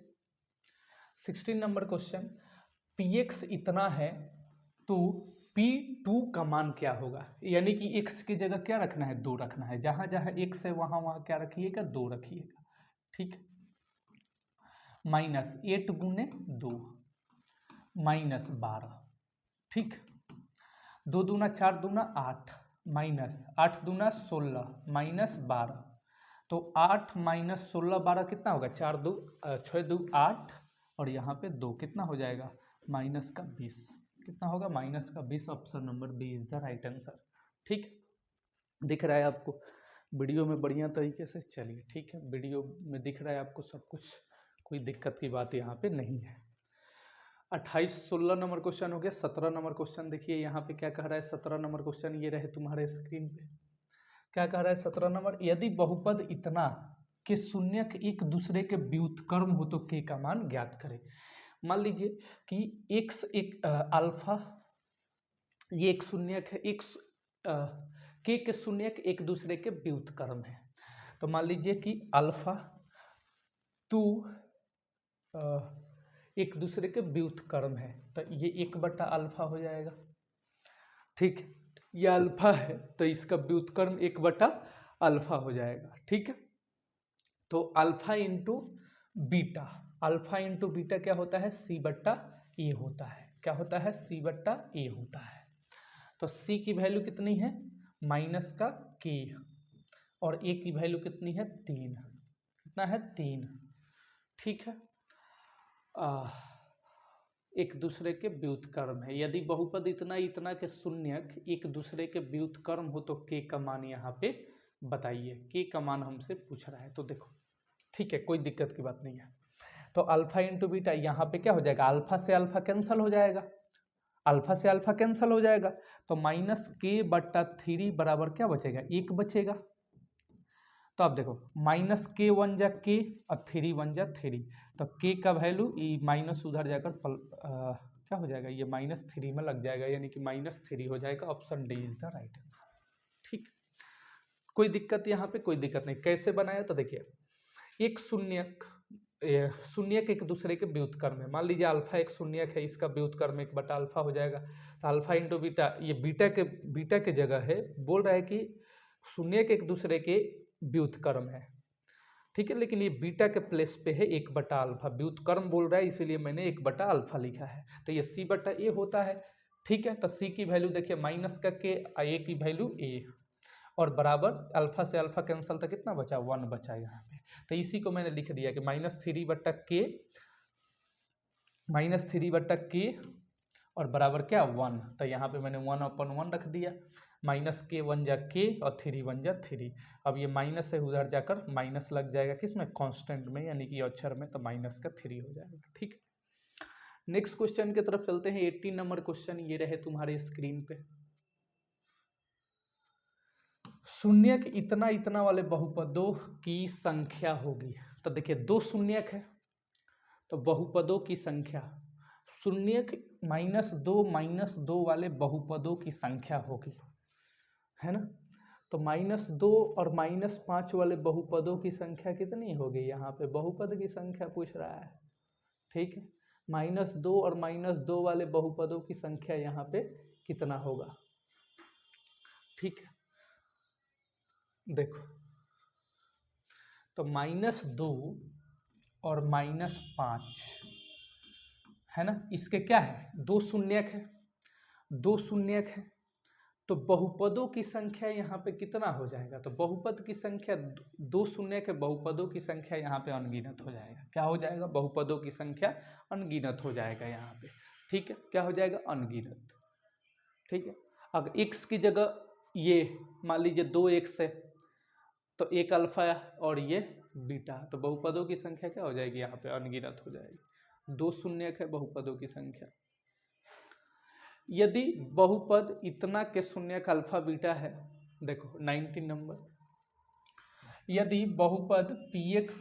16 नंबर क्वेश्चन, px इतना है तो p2 का मान क्या होगा? यानी कि x की जगह क्या रखना है? 2 रखना है, जहां जहां x है वहां वहां क्या रखिएगा? 2 रखिएगा। ठीक, -8 गुने 2 -12। ठीक, 2 दूना 4 दूना 8, -8 दूना 16 -12, तो 8 -16 12 कितना होगा? 4 2 6 2 8, और यहाँ पे 2 कितना हो जाएगा? -20। कितना होगा? -20। Option number B is the right answer. ठीक, दिख रहा है आपको? वीडियो में बढ़िया तरीके से चलिए, ठीक है। वीडियो में दिख रहा है आपको सब कुछ, कोई दिक्कत की बात यहाँ पे नहीं है। 16 नंबर क्वेश्चन हो गया। 17 नंबर क्वेश्चन देखिए यहाँ पे क्या कह रहा है। 17 नंबर क्वेश्चन ये रहे तुम्हारे स्क्रीन पे। क्या कह रहा है 17 नंबर, यदि बहुपद इतना कि शून्यक एक दूसरे के व्युत्क्रम हो तो के का मान ज्ञात करें। मान लीजिए कि x एक अल्फा, ये एक शून्यक है, एक के शून्यक एक दूसरे के व्युत्क्रम है। तो मान लीजिए कि अल्फा 2 एक दूसरे के व्युत्क्रम है, तो ये 1/अल्फा हो जाएगा, ठीक। ये अल्फा है तो इसका व्युत्क्रम 1/अल्फा हो जाएगा, ठीक है। तो alpha into beta, alpha into beta क्या होता है, c/a होता है। क्या होता है, c/a होता है। तो c की वैल्यू कितनी है, माइनस का k, और a की वैल्यू कितनी है, 3। कितना है, 3, ठीक है। एक दूसरे के व्युत्क्रम है। यदि बहुपद इतना इतना के शून्यक एक दूसरे के व्युत्क्रम हो तो k का मान यहाँ पे बताइए। k का मान हमसे पूछ रहा है, तो देखो ठीक है, कोई दिक्कत की बात नहीं है। तो अल्फा इंटू बीटा, यहाँ पे क्या हो जाएगा, अल्फा से अल्फा कैंसल हो जाएगा, अल्फा से अल्फा कैंसल हो जाएगा, तो -k/3 बराबर क्या बचेगा, 1 बचेगा। तो अब देखो -k 1 जा k और 3 1 जा 3, तो k का वैल्यू माइनस उधर जाकर क्या हो जाएगा, ये -3 में लग जाएगा, यानी कि -3 हो जाएगा। Option D is the right answer, ठीक। कोई दिक्कत यहाँ पे, कोई दिक्कत नहीं। कैसे बनाया, तो देखिए एक शून्यक एक दूसरे के व्युत्क्रम है। मान लीजिए अल्फा एक शून्यक है, इसका व्युत्क्रम 1/अल्फा हो जाएगा। तो अल्फा इंटू बीटा, ये बीटा के जगह है, बोल रहा है कि शून्यक एक दूसरे के व्युत्क्रम है, ठीक है। लेकिन ये बीटा के प्लेस पे है 1/अल्फा, व्युत्क्रम बोल रहा है, इसीलिए मैंने 1/अल्फा लिखा है। तो ये c/a होता है, ठीक है। तो c की वैल्यू देखिए माइनस का k, a की वैल्यू a, और बराबर अल्फा से अल्फा कैंसल, था कितना बचा, 1 बचा यहाँ पे। तो इसी को मैंने लिख दिया कि -3/k और बराबर क्या, 1। तो यहाँ पे मैंने 1/1 रख दिया। -k 1 जा k और 3 1 जा 3। अब ये माइनस से उधर जाकर माइनस लग जाएगा किसमें, कांस्टेंट में, यानी कि अक्षर में, तो -3 हो जाएगा, ठीक। नेक्स्ट क्वेश्चन की तरफ चलते हैं। 18 नंबर क्वेश्चन ये रहे तुम्हारे स्क्रीन पे। शून्यक इतना इतना वाले बहुपदों की संख्या होगी। तो देखिए दो शून्यक है, तो बहुपदों की संख्या, शून्यक -2 वाले बहुपदों की संख्या होगी, है ना। तो -2 और -5 वाले बहुपदों की संख्या कितनी होगी, यहाँ पे बहुपद की संख्या पूछ रहा है, ठीक है। -2 और -2 वाले बहुपदों की संख्या यहाँ पे कितना होगा, ठीक है। देखो तो -2 और -5 है ना, इसके क्या है, दो शून्यक है, दो शून्यक है, तो बहुपदों की संख्या यहाँ पे कितना हो जाएगा, तो बहुपद की संख्या, दो शून्यक है, बहुपदों की संख्या यहाँ पे अनगिनत हो जाएगा। क्या हो जाएगा, बहुपदों की संख्या अनगिनत हो जाएगा यहाँ पे, ठीक है। क्या हो जाएगा, अनगिनत, ठीक है। अब x की जगह ये मान लीजिए 2x है, तो एक अल्फा और ये बीटा, तो बहुपदों की संख्या क्या हो जाएगी, यहाँ पे अनगिनत हो जाएगी। दो शून्यक है बहुपदों की संख्या। यदि बहुपद इतना के शून्यक अल्फा बीटा है, देखो 19 नंबर, यदि बहुपद px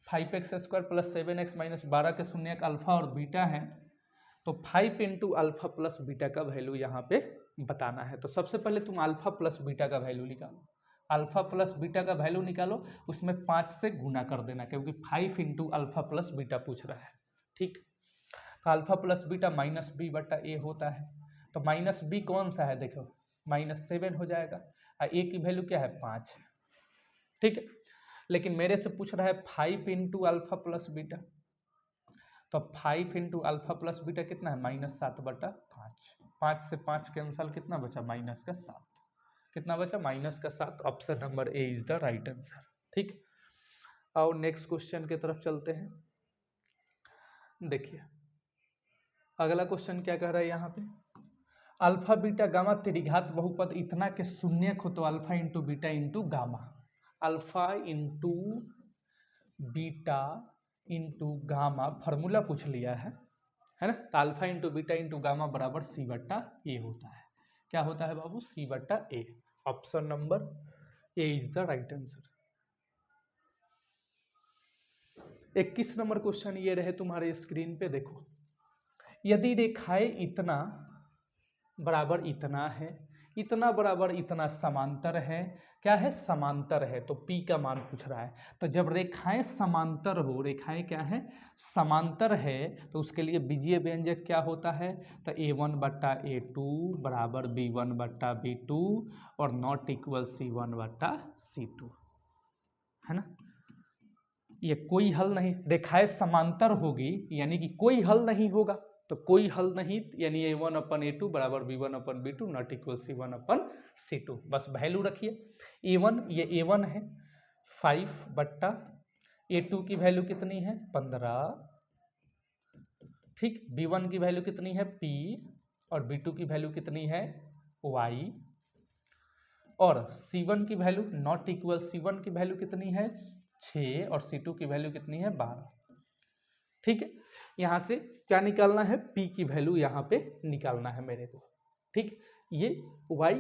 5x² + 7x - 12 के शून्यक अल्फा और बीटा है, तो 5 × अल्फा प्लस बीटा का वैल्यू यहाँ पे बताना है। तो सबसे पहले तुम अल्फा प्लस बीटा का वैल्यू निकालो, अल्फा प्लस बीटा का वैल्यू निकालो, उसमें 5 से गुना कर देना, क्योंकि 5 × अल्फा प्लस बीटा पूछ रहा है, ठीक। तो अल्फा प्लस बीटा -b/a होता है। तो -b कौन सा है, देखो -7 हो जाएगा, और a की वैल्यू क्या है, 5 है, ठीक है। लेकिन मेरे से पूछ रहा है 5 × अल्फा प्लस बीटा, तो 5 × अल्फा प्लस बीटा कितना है, -7/5। 5 से 5 कैंसल, कितना बचा, -7। कितना बचा, -7। Option number A is the right answer, ठीक। और नेक्स्ट क्वेश्चन की तरफ चलते हैं। देखिए अगला क्वेश्चन क्या कह रहा है यहाँ पे, अल्फा बीटा गामा त्रिघात बहुपद इतना के शून्यक हो तो alpha into beta into gamma, alpha into beta into gamma formula पूछ लिया है ना। तो alpha into beta into gamma बराबर सी बट्टा ए होता है। क्या होता है बाबू? सी बट्टा A. Option number A is the right answer. 21 number question ये रहे तुम्हारे स्क्रीन पे, देखो यदि रेखाएं इतना बराबर इतना है, इतना बराबर इतना समांतर है, क्या है? समांतर है, तो P का मान पूछ रहा है। तो जब रेखाएं समांतर हो, रेखाएं क्या है? समांतर है, तो उसके लिए बीजीय व्यंजक क्या होता है? तो A1 बट्टा A2 बराबर B1 बट्टा B2 और नॉट इक्वल C1 बट्टा C2, है ना। ये कोई हल नहीं, रेखाएं समांतर होगी यानी कि कोई हल नहीं होगा, तो कोई हल नहीं यानी A1 अपन A2 बराबर B1 upon B2 not equal C1 upon C2। बस वैल्यू रखिए। A1 ये A1 है 5 बट्टा A2 की वैल्यू कितनी है? 15, ठीक। B1 की वैल्यू कितनी है? P और B2 की वैल्यू कितनी है? Y और C1 की वैल्यू नॉट इक्वल, C1 की वैल्यू कितनी है? 6 और C2 की वैल्यू कितनी है? 12, ठीक है। यहाँ से क्या निकालना है? P की वैल्यू यहाँ पे निकालना है मेरे को, ठीक। ये Y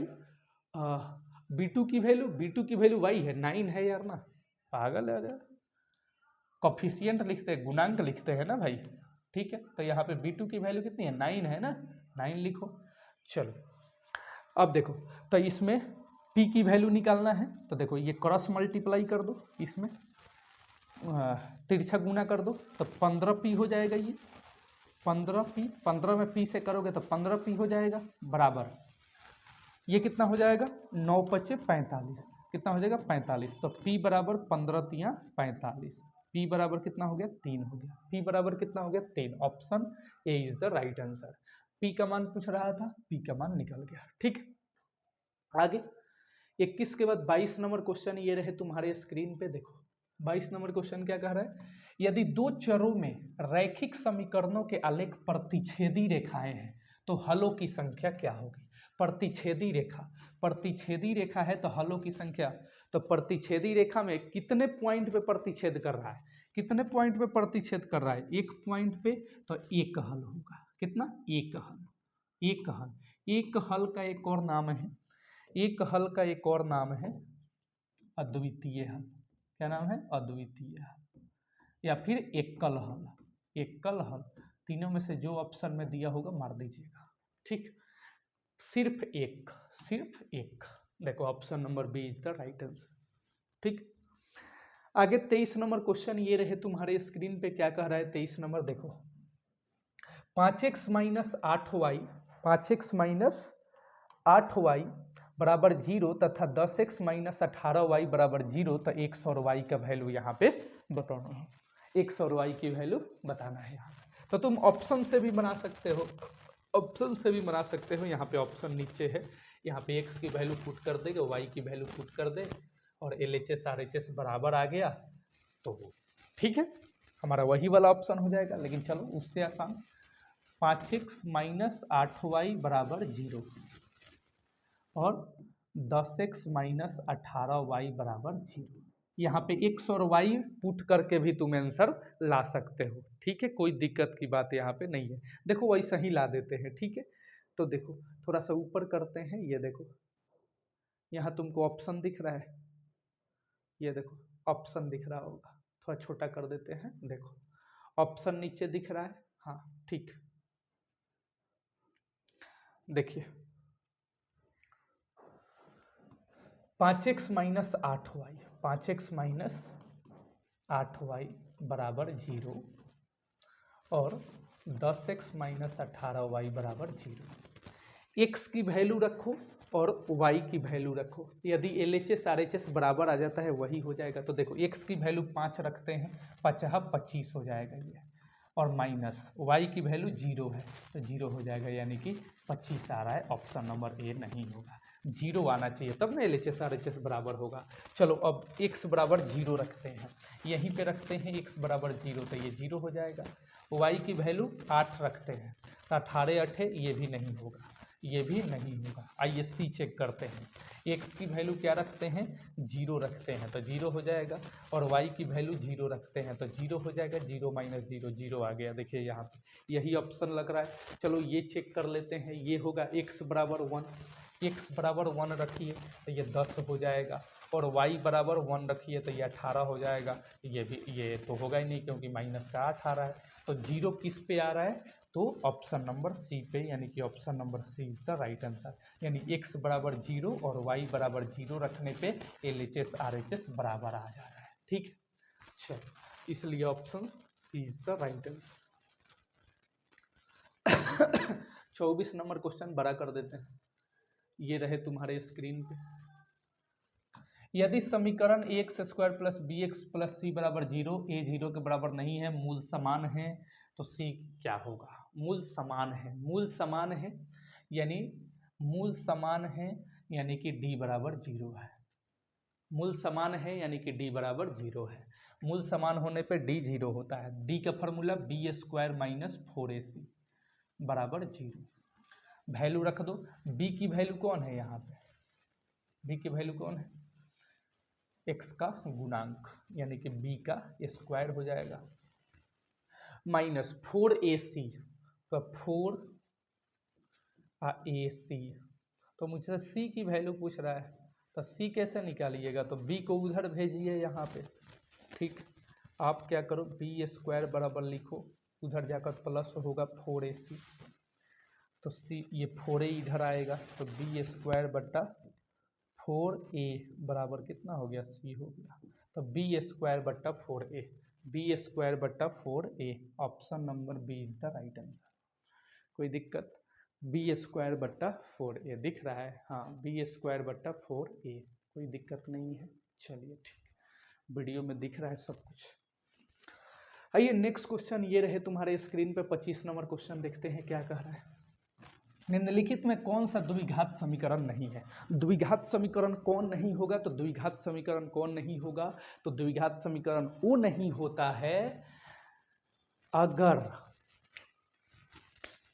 B2 की वैल्यू Y है 9 है यार ना, पागल है यार, कॉफिशिएंट लिखते हैं, गुणांक लिखते हैं ना भाई, ठीक है। तो यहाँ पे B2 की वैल्यू कितनी है? 9 है ना, 9 लिखो। चलो अब देखो, तो इसमें P की वैल्यू निकालना है, तो देखो ये क्रॉस मल्टीप्लाई कर दो, इसमें तिरछा गुना कर दो, तो 15P हो जाएगा। ये 15P, 15 में P से करोगे तो 15P हो जाएगा बराबर, ये कितना हो जाएगा? 9 पचे 45, कितना हो जाएगा? 45। तो P बराबर 15 तियाँ 45, P बराबर कितना हो गया? 3 हो गया। P बराबर कितना हो गया? 3। Option A is the right answer. P का मान पूछ रहा था, P का मान निकल गया, ठीक। आगे 21 के बाद 22 नंबर क्वेश्चन ये रहे तुम्हारे स्क्रीन पे, देखो 22 नंबर क्वेश्चन क्या कह रहा है? यदि दो चरों में रैखिक समीकरणों के आलेख प्रतिच्छेदी रेखाएं हैं तो हलों की संख्या क्या होगी? प्रतिच्छेदी रेखा है तो हलों की संख्या, तो प्रतिच्छेदी रेखा में कितने पॉइंट पे प्रतिच्छेद कर रहा है? कितने पॉइंट पे प्रतिच्छेद कर रहा है? एक पॉइंट पे, तो एक हल होगा। कितना? एक हल। एक हल का एक और नाम है, एक हल का एक और नाम है अद्वितीय हल। क्या नाम है? अद्वितीय हल या फिर एकल हल। एकल हल, तीनों में से जो ऑप्शन में दिया होगा मार दीजिएगा, ठीक। सिर्फ एक। देखो option number B is the right answer, ठीक। आगे 23 नंबर क्वेश्चन ये रहे तुम्हारे स्क्रीन पे, क्या कह रहा है 23 नंबर? देखो 5x minus 8y, 5x minus 8y बराबर 0 तथा 10x माइनस 18y बराबर 0, तो x और y का वैल्यू यहाँ पे बताना है। x और y की वैल्यू बताना है यहाँ पे। तो तुम ऑप्शन से भी बना सकते हो, यहाँ पे ऑप्शन नीचे है, यहाँ पे x की वैल्यू पुट कर देगा, y की वैल्यू पुट कर दे और LHS RHS बराबर आ गया तो ठीक है, हमारा वही वाला ऑप्शन हो जाएगा। लेकिन चलो उससे आसान, 5x माइनस 8y बराबर 0 और 10x माइनस 18y बराबर 0। यहाँ पे x और y पुट करके भी तुम आंसर ला सकते हो, ठीक है, कोई दिक्कत की बात यहाँ पे नहीं है। देखो वैसा ही ला देते हैं, ठीक है। तो देखो थोड़ा सा ऊपर करते हैं, ये देखो यहाँ तुमको ऑप्शन दिख रहा है, ये देखो ऑप्शन दिख रहा होगा, थोड़ा छोटा कर देते हैं, देखो ऑप्शन नीचे दिख रहा है, हाँ ठीक। देखिए 5x minus 8y, 5x minus 8y बराबर 0 और 10x माइनस 18y बराबर 0। x की वैल्यू रखो और y की वैल्यू रखो, यदि LHS RHS बराबर आ जाता है वही हो जाएगा। तो देखो x की वैल्यू 5 रखते हैं, 5 25 हो जाएगा ये, और माइनस y की वैल्यू 0 है तो 0 हो जाएगा, यानी कि 25 आ रहा है। ऑप्शन नंबर ए नहीं होगा, 0 आना चाहिए तब ना LHS RHS बराबर होगा। चलो अब x बराबर 0 रखते हैं, यहीं पे रखते हैं x बराबर 0, तो ये 0 हो जाएगा। y की वैल्यू 8 रखते हैं तो 18 8 ये भी नहीं होगा, ये भी नहीं होगा। आइए सी चेक करते हैं। एक्स की वैल्यू क्या रखते हैं, 0 रखते हैं तो 0 हो जाएगा, और वाई की वैल्यू 0 रखते हैं तो 0 हो जाएगा। 0 माइनस 0 0 आ गया, देखिए यहाँ पे यही ऑप्शन लग रहा है। चलो ये चेक कर लेते हैं, ये होगा x बराबर 1, x बराबर 1 रखिए तो ये 10 हो जाएगा, और y बराबर 1 रखिए तो ये 18 हो जाएगा। ये तो होगा ही नहीं क्योंकि माइनस का 18 है, तो 0 किस पे आ रहा है, तो ऑप्शन नंबर सी पे, यानी कि option number C is the right answer. यानी x बराबर 0 और y बराबर 0 रखने पे LHS RHS बराबर आ जा रहा है। ठीक है, चलो इसलिए option C is the right answer. 24 number question बड़ा कर देते हैं, ये रहे तुम्हारे स्क्रीन पे। यदि समीकरण x square plus b x plus c बराबर 0, ए 0 के बराबर नहीं है, मूल समान है, तो सी क्या होगा। मूल समान है, मूल समान है यानी मूल समान है यानी कि डी बराबर 0 है। मूल समान है यानी कि डी बराबर 0 है। मूल समान होने पे डी 0 होता है। डी का formula B square minus 4ac बराबर 0। वैल्यू रख दो, बी की वैल्यू कौन है यहाँ पे, बी की वैल्यू कौन है, एक्स का गुणांक यानी कि बी का स्क्वायर हो जाएगा, माइनस 4ac का 4ac। तो मुझसे सी की वैल्यू पूछ रहा है, तो सी कैसे निकालिएगा, तो बी को उधर भेजिए यहाँ पे। ठीक, आप क्या करो, बी स्क्वायर बराबर लिखो, उधर जाकर प्लस होगा 4ac, तो सी ये 4a इधर आएगा, तो बी स्क्वायर बट्टा 4a बराबर कितना हो गया, सी हो गया। तो बी स्क्वायर बट्टा 4a, बी स्क्वायर बट्टा 4a, option number B is the right answer. कोई दिक्कत, बी स्क्वायर बट्टा 4a दिख रहा है, हाँ बी स्क्वायर बट्टा 4a, कोई दिक्कत नहीं है। चलिए ठीक, वीडियो में दिख रहा है सब कुछ। आइए नेक्स्ट क्वेश्चन, ये रहे तुम्हारे स्क्रीन पे 25 नंबर क्वेश्चन, देखते हैं क्या कह रहा है। निम्नलिखित में कौन सा द्विघात समीकरण नहीं है। द्विघात समीकरण कौन नहीं होगा, तो द्विघात समीकरण कौन नहीं होगा, तो द्विघात समीकरण वो नहीं होता है अगर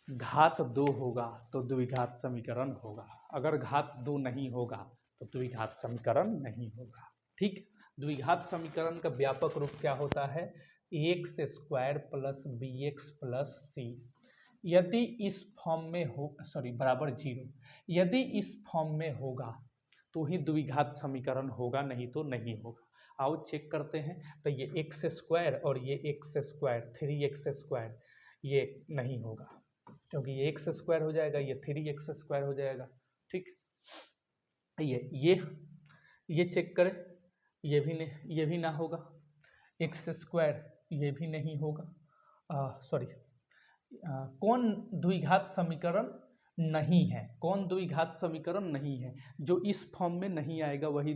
घात 2 होगा तो द्विघात समीकरण होगा, अगर घात 2 नहीं होगा तो द्विघात समीकरण नहीं होगा। ठीक, द्विघात समीकरण का व्यापक रूप क्या होता है, x square plus b x plus c, यदि इस फॉर्म में हो, सॉरी बराबर 0, यदि इस फॉर्म में होगा तो ही द्विघात समीकरण होगा, नहीं तो नहीं होगा। आओ चेक करते हैं, तो ये एक्स स्क्वायर और ये एक्स स्क्वायर 3x स्क्वायर ये नहीं होगा, क्योंकि ये एक्स स्क्वायर हो जाएगा, ये 3x स्क्वायर हो जाएगा। ठीक, ये चेक करें, ये भी ना होगा, एक्स स्क्वायर ये भी नहीं होगा, सॉरी कौन द्विघात समीकरण नहीं है, कौन द्विघात समीकरण नहीं है, जो इस फॉर्म में नहीं आएगा वही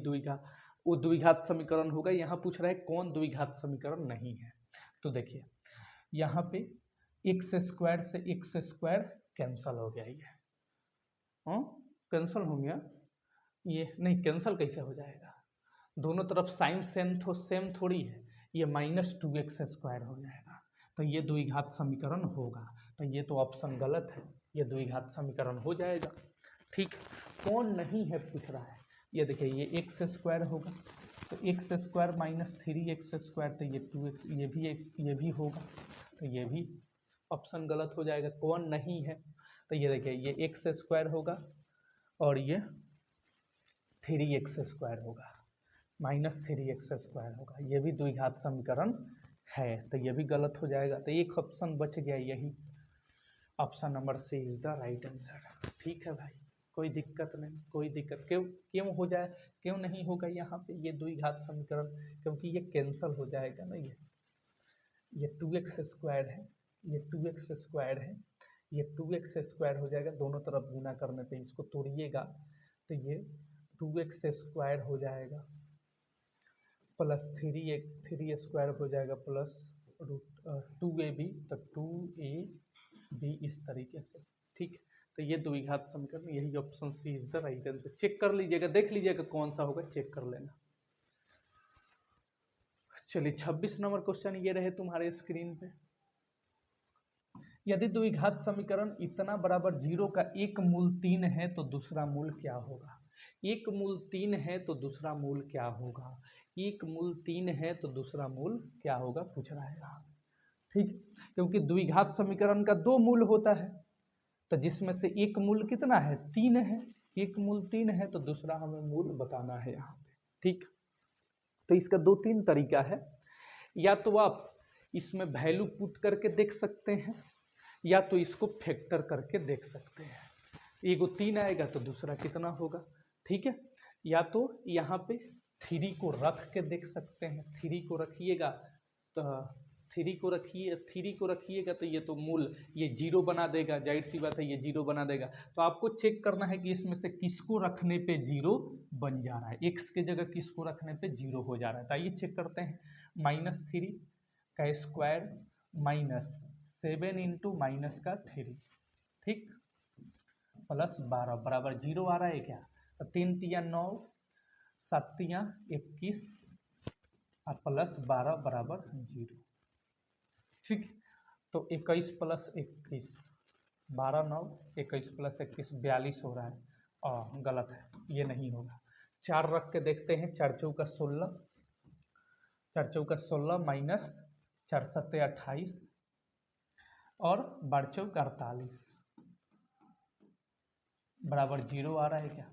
वो द्विघात समीकरण होगा। यहाँ पूछ रहा है कौन द्विघात समीकरण नहीं है, तो देखिए यहाँ पे एक्स स्क्वायर से एक्स स्क्वायर कैंसल हो गया, ये कैंसल हो गया, ये नहीं कैंसल कैसे हो जाएगा, दोनों तरफ साइन सेम थोड़ी है, ये -2x स्क्वायर हो जाएगा, तो ये द्विघात समीकरण होगा। तो ये तो ऑप्शन गलत है, ये द्विघात समीकरण हो जाएगा। ठीक, कौन नहीं है पूछ रहा है, ये देखिए ये एक्स स्क्वायर होगा, तो x square minus 3x square, तो ये 2x, ये भी होगा, तो ये भी ऑप्शन गलत हो जाएगा। कौन नहीं है, तो ये देखिए ये एक्स स्क्वायर होगा और ये 3x स्क्वायर होगा, -3x स्क्वायर होगा, ये भी द्विघात समीकरण है, तो ये भी गलत हो जाएगा। तो एक ऑप्शन बच गया, यही option number C is the right answer. ठीक है भाई, कोई दिक्कत नहीं, कोई दिक्कत क्यों हो जाए, क्यों नहीं होगा यहाँ पे ये द्विघात समीकरण, क्योंकि ये कैंसल हो जाएगा ना, ये 2x स्क्वायर है, ये 2x स्क्वायर है, ये 2x स्क्वायर हो जाएगा, दोनों तरफ गुना करने पे इसको तोड़िएगा तो ये 2x स्क्वायर हो जाएगा प्लस 3 स्क्वायर हो जाएगा प्लस √2ab, तो 2ab इस तरीके से। ठीक, तो ये द्विघात समीकरण, यही option C is the right answer. Check कर लीजिएगा, देख लीजिएगा कौन सा होगा, चेक कर लेना। चलिए 26 नंबर क्वेश्चन ये रहे तुम्हारे स्क्रीन पे। यदि द्विघात समीकरण इतना बराबर 0 का एक मूल 3 है तो दूसरा मूल क्या होगा। एक मूल 3 है तो दूसरा मूल क्या होगा। एक मूल 3 है तो दूसरा मूल क्या होगा पूछ रहा है यहाँ। ठीक, क्योंकि द्विघात समीकरण का 2 मूल होता है, तो जिसमें से एक मूल कितना है 3 है। एक मूल 3 है तो दूसरा हमें मूल बताना है यहाँ पे। ठीक, तो इसका 2-3 तरीका है। या तो आप इसमें वैल्यू पुट करके देख सकते हैं, या तो इसको फैक्टर करके देख सकते हैं। एगो 3 आएगा तो दूसरा कितना होगा। ठीक है, या तो यहाँ पे 3 को रख के देख सकते हैं। 3 को रखिएगा तो 3 को रखिएगा तो ये तो मूल ये 0 बना देगा, जाहिर सी बात है ये 0 बना देगा। तो आपको चेक करना है कि इसमें से किसको रखने पे 0 बन जा रहा है, x के जगह किसको रखने पे 0 हो जा रहा है। तो आइए चेक करते हैं। -3 का स्क्वायर -7 इंटू माइनस का 3, ठीक, प्लस 12 बराबर 0 आ रहा है क्या। तो 3 तिया 9, 7 तिया 21 और प्लस 12 बराबर 0। ठीक, तो 21 प्लस 21 12 9 21 प्लस 21 42 हो रहा है। और गलत है, ये नहीं होगा। 4 रख के देखते हैं। 4 चौका 16, 4 चौका 16 माइनस 4 सत्ते 28 और 12 चौक 48 बराबर 0 आ रहा है क्या।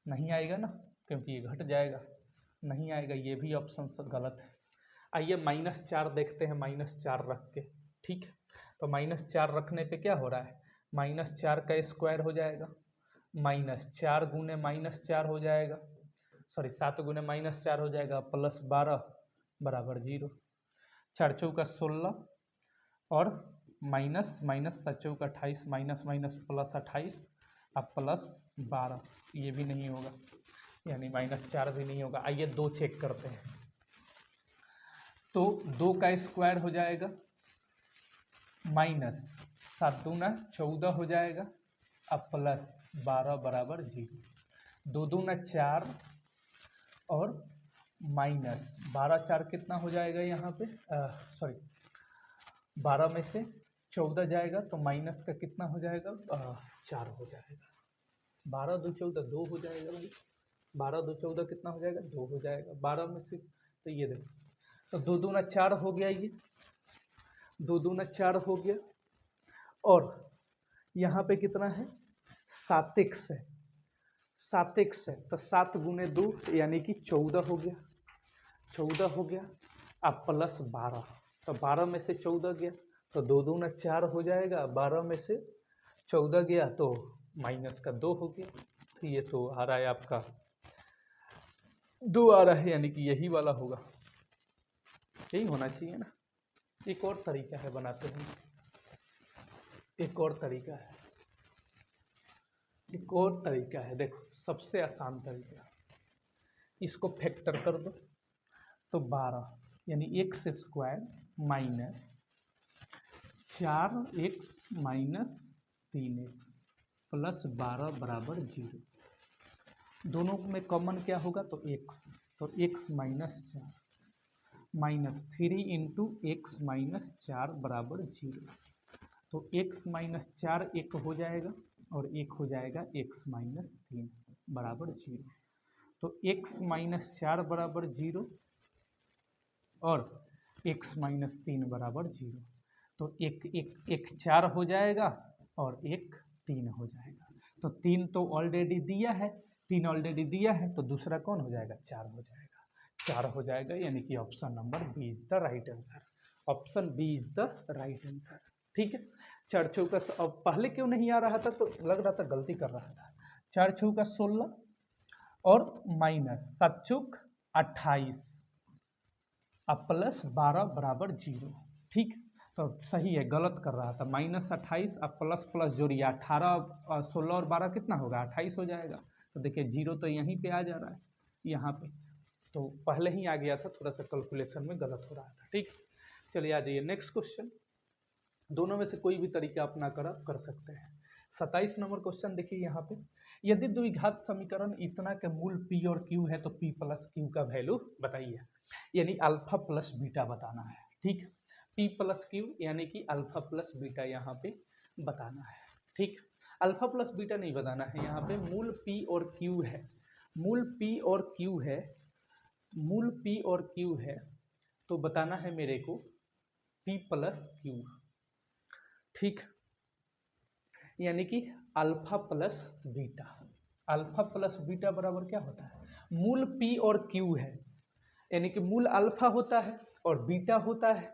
नहीं आएगा ना, क्योंकि ये घट जाएगा। नहीं आएगा, ये भी ऑप्शन गलत है। आइए -4 देखते हैं। -4 रख के, ठीक, तो -4 रखने पे क्या हो रहा है, -4 का स्क्वायर हो जाएगा, -4 गुने -4 हो जाएगा, सॉरी 7 गुने -4 हो जाएगा, प्लस 12 बराबर 0। 4 चौका 16 और माइनस 7 चौका 28 माइनस प्लस 28 अब प्लस 12, ये भी नहीं होगा, यानी -4 भी नहीं होगा। आइए 2 चेक करते हैं। तो 2 का स्क्वायर हो जाएगा -7 दूना 14 हो जाएगा, अब प्लस 12 बराबर 0। 2 दूना 4 और -12 4 कितना हो जाएगा यहाँ पे, सॉरी 12 में से 14 जाएगा तो माइनस का कितना हो जाएगा, 4 हो जाएगा। 12 2 14 2 हो जाएगा भाई। 12 2 14 कितना हो जाएगा, 2 हो जाएगा। 12 में से तो ये देखो, तो 2 दूना 4 हो गया, ये 2 दूना 4 हो गया। और यहाँ पे कितना है 7x है, 7x है तो 7 गुने 2 यानी कि 14 हो गया, 14 हो गया। अब प्लस 12, तो 12 में से 14 गया तो 2 दूना 4 हो जाएगा, 12 में से 14 गया तो माइनस का 2 हो गया। तो ये तो आ रहा है आपका 2 आ रहा है, यानी कि यही वाला होगा, यही होना चाहिए ना। एक और तरीका है बनाते हैं, एक और तरीका है, एक और तरीका है। देखो सबसे आसान तरीका, इसको फैक्टर कर दो तो 12 यानी x square minus 4x minus 3x plus 12 बराबर 0। दोनों में कॉमन क्या होगा तो x, तो x minus 4 minus 3 into x minus 4 बराबर 0। तो x माइनस 4 एक हो जाएगा और एक हो जाएगा x माइनस 3 बराबर 0। तो x माइनस 4 बराबर 0 और x माइनस 3 बराबर 0। तो एक 4 हो जाएगा और एक 3 हो जाएगा। तो 3 तो ऑलरेडी दिया है, 3 ऑलरेडी दिया है, तो दूसरा कौन हो जाएगा 4 हो जाएगा, 4 हो जाएगा, यानी कि option number B is the right answer. Option B is the right answer. ठीक है, 4 चौका, अब पहले क्यों नहीं आ रहा था तो लग रहा था गलती कर रहा था। 4 चौका 16 और माइनस 7 चौक 28 अब प्लस 12 बराबर 0। ठीक, तो सही है, गलत कर रहा था। -28 अब प्लस प्लस जोड़िए 18 16 और 12 कितना होगा 28 हो जाएगा। तो देखिए 0 तो यहीं पे आ जा रहा है, यहाँ पे तो पहले ही आ गया था, थोड़ा सा कैलकुलेशन में गलत हो रहा था। ठीक, चलिए आ जाइए नेक्स्ट क्वेश्चन। दोनों में से कोई भी तरीका अपना कर सकते हैं। 27 नंबर क्वेश्चन देखिए यहाँ पे, यदि द्विघात समीकरण इतना के मूल p और q है तो p प्लस q का वैल्यू बताइए, यानी अल्फा प्लस बीटा बताना है। ठीक, पी प्लस क्यू यानी कि अल्फा प्लस बीटा यहाँ पे बताना है। ठीक, अल्फा प्लस बीटा नहीं बताना है, यहाँ पे मूल पी और क्यू है, मूल पी और क्यू है, मूल पी और क्यू है, तो बताना है मेरे को पी प्लस क्यू। ठीक, यानी कि alpha plus beta, alpha plus beta बराबर क्या होता है, मूल पी और क्यू है, यानी कि मूल अल्फा होता है और बीटा होता है।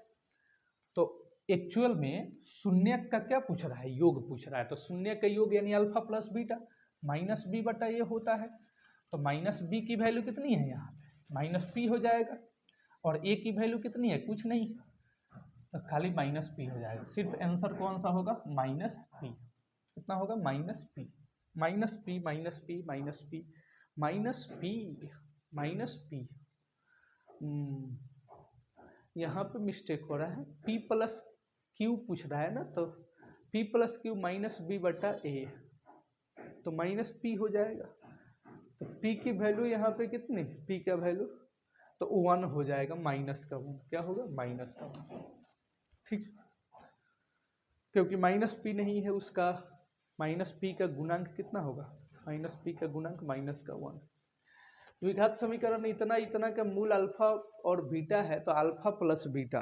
तो एक्चुअल में शून्य का क्या पूछ रहा है, योग पूछ रहा है, तो शून्य का योग यानी alpha plus beta minus B बटा ये होता है। तो माइनस बी की वैल्यू कितनी है, यहाँ पे माइनस पी हो जाएगा, और ए की वैल्यू कितनी है, कुछ नहीं, तो खाली माइनस पी हो जाएगा। सिर्फ आंसर कौन सा होगा, माइनस पी। कितना होगा, minus P, minus P, minus P, minus P, minus P, minus P. यहाँ पे मिस्टेक हो रहा है, P प्लस क्यू पूछ रहा है ना, तो P plus Q minus B बटा ए, तो माइनस पी हो जाएगा। तो P की वैल्यू यहाँ पे कितनी, P का वैल्यू तो 1 हो जाएगा, माइनस का 1 क्या होगा, माइनस का 1। ठीक, क्योंकि माइनस पी नहीं है, उसका माइनस पी का गुणांक कितना होगा, माइनस पी का गुणांक माइनस का 1। द्विघात समीकरण इतना इतना का मूल अल्फा और बीटा है, तो अल्फा प्लस बीटा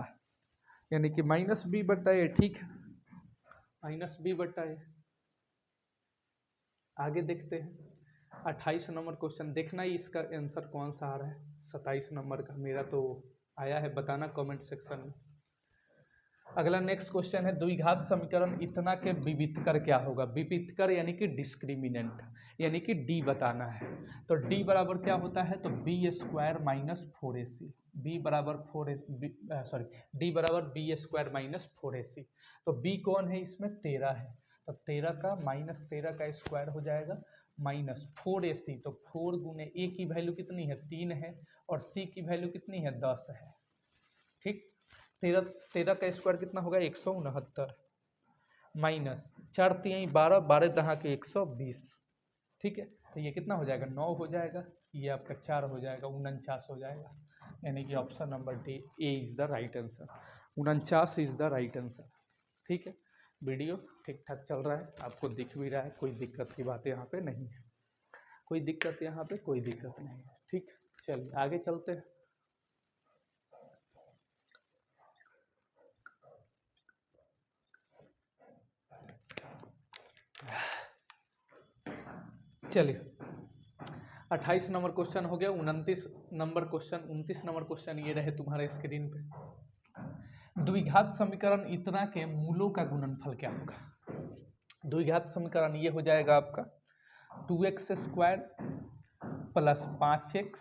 यानी कि माइनस बी बटा ए। ठीक है, माइनस बी बटा ए। आगे देखते हैं 28 नंबर क्वेश्चन, देखना ही इसका आंसर कौन सा आ रहा है। 27 नंबर का मेरा तो आया है, बताना कमेंट सेक्शन में। अगला नेक्स्ट क्वेश्चन है, द्विघात समीकरण इतना के विविधकर क्या होगा, विविधकर यानी कि डिस्क्रिमिनेंट, यानी कि डी बताना है। तो डी बराबर क्या होता है, तो B square minus 4ac, B बराबर डी बराबर बी स्क्वायर माइनस 4ac। तो बी कौन है, इसमें 13 है, तो 13 का माइनस 13 का स्क्वायर हो जाएगा माइनस 4ac। तो 4 गुने ए की वैल्यू कितनी है, 3 है, और सी की वैल्यू कितनी है, 10 है। ठीक, 13 का स्क्वायर कितना होगा, 169, माइनस 4 3 12, 12 दहा के 120। ठीक है, तो ये कितना हो जाएगा, 9 हो जाएगा, ये आपका 4 हो जाएगा, 49 हो जाएगा, यानी कि option number D A is the right answer, 49 is the right answer. ठीक है, वीडियो ठीक ठाक चल रहा है, आपको दिख भी रहा है, कोई दिक्कत की बात यहाँ पे नहीं है, कोई दिक्कत यहाँ पे कोई दिक्कत नहीं है। ठीक, चलिए आगे चलते हैं। चलिए 28 नंबर क्वेश्चन हो गया, 29 नंबर क्वेश्चन, 29 नंबर क्वेश्चन ये रहे तुम्हारे स्क्रीन पे। द्विघात समीकरण इतना के मूलों का गुणनफल क्या होगा। द्विघात समीकरण ये हो जाएगा आपका 2x स्क्वायर प्लस 5x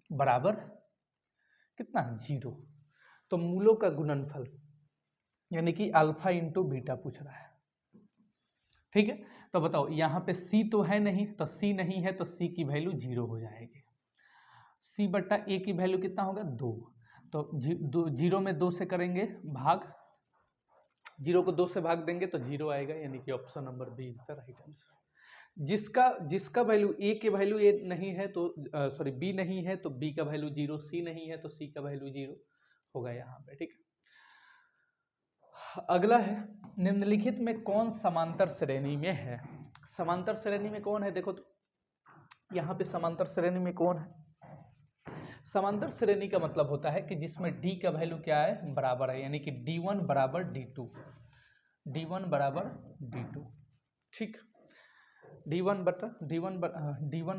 बराबर कितना, 0। तो मूलों का गुणनफल यानी कि अल्फा इंटू बीटा पूछ रहा है। ठीक है, तो बताओ यहाँ पे c तो है नहीं, तो c नहीं है, तो c की वैल्यू 0 हो जाएगी। c बट्टा a की वैल्यू कितना होगा, 2। तो 0 में 2 से करेंगे भाग, 0 को 2 से भाग देंगे तो 0 आएगा, यानी कि option number B is the right answer. जिसका वैल्यू a की वैल्यू a नहीं है तो सॉरी b नहीं है, तो b का वैल्यू 0, c नहीं है तो c का वैल्यू 0 होगा यहाँ पे। ठीक है, अगला है, निम्नलिखित में कौन समांतर श्रेणी में है। समांतर श्रेणी में कौन है, देखो तो यहाँ पे समांतर श्रेणी में कौन है। समांतर श्रेणी का मतलब होता है कि जिसमें d का वैल्यू क्या है, बराबर है, यानी कि d1 बराबर d2, d1 बराबर d2। ठीक, d1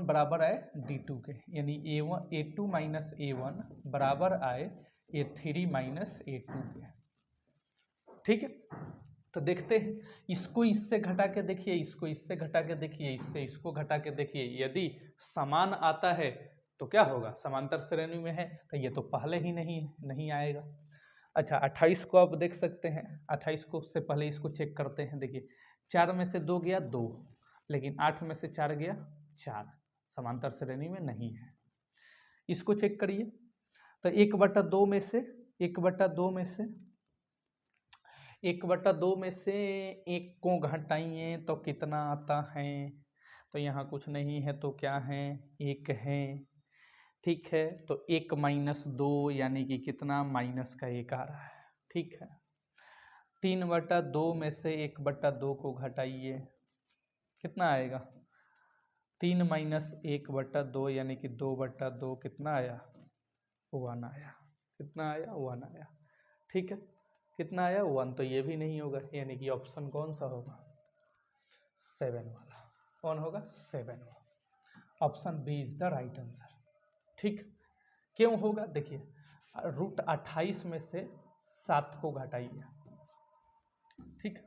बराबर आए d2 के, यानी a2 माइनस a1 बराबर आए a3 माइनस a2 के। ठीक है, तो देखते हैं, इसको इससे घटा के देखिए, इसको इससे घटा के देखिए, इससे इसको घटा के देखिए, यदि समान आता है तो क्या होगा, समांतर श्रेणी में है, तो ये तो पहले ही नहीं आएगा। अच्छा 28 को आप देख सकते हैं, 28 को से पहले इसको चेक करते हैं। देखिए 4 में से 2 गया 2, लेकिन 8 में से 4 गया 4, समांतर श्रेणी में नहीं है। इसको चेक करिए, तो 1/2 में से 1/2 में से 1/2 में से 1 को घटाइए तो कितना आता है, तो यहाँ कुछ नहीं है तो क्या है, 1 है। ठीक है, तो 1 माइनस 2 यानी कि कितना, -1 आ रहा है। ठीक है। 3/2 में से 1/2 को घटाइए, कितना आएगा? 3 माइनस 1/2 यानी कि 2/2 कितना आया? 1 आया। कितना आया? 1 आया। ठीक है, कितना आया? 1। तो ये भी नहीं होगा, यानी कि ऑप्शन कौन सा होगा? 7 वाला। कौन होगा? 7। Option B is the right answer. ठीक, क्यों होगा? देखिए, √28 में से 7 को घटाइए। ठीक,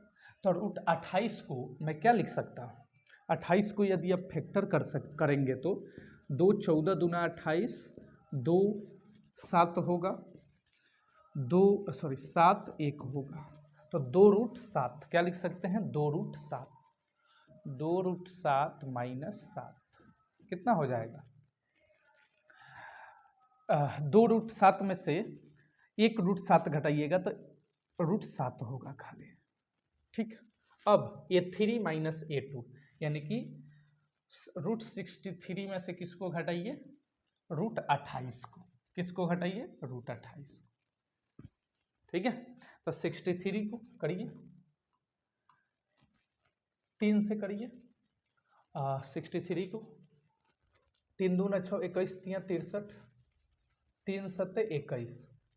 तो √28 को मैं क्या लिख सकता हूँ? 28 को यदि आप फैक्टर करेंगे तो 2 14 दूना 28, 2 7 होगा, 7 1 होगा, तो 2√7 क्या लिख सकते हैं? 2√7। 2√7 माइनस 7 कितना हो जाएगा? 2√7 में से 1√7 घटाइएगा तो √7 होगा खाली। ठीक, अब ये 3 माइनस A2 यानी कि √63 में से किसको घटाइए? √28 को। किसको घटाइए? √28 को। ठीक है, तो 63 को करिए, 3 से करिए 63 को। 3 दूना 6, 21 तियां 63, 3 7 21,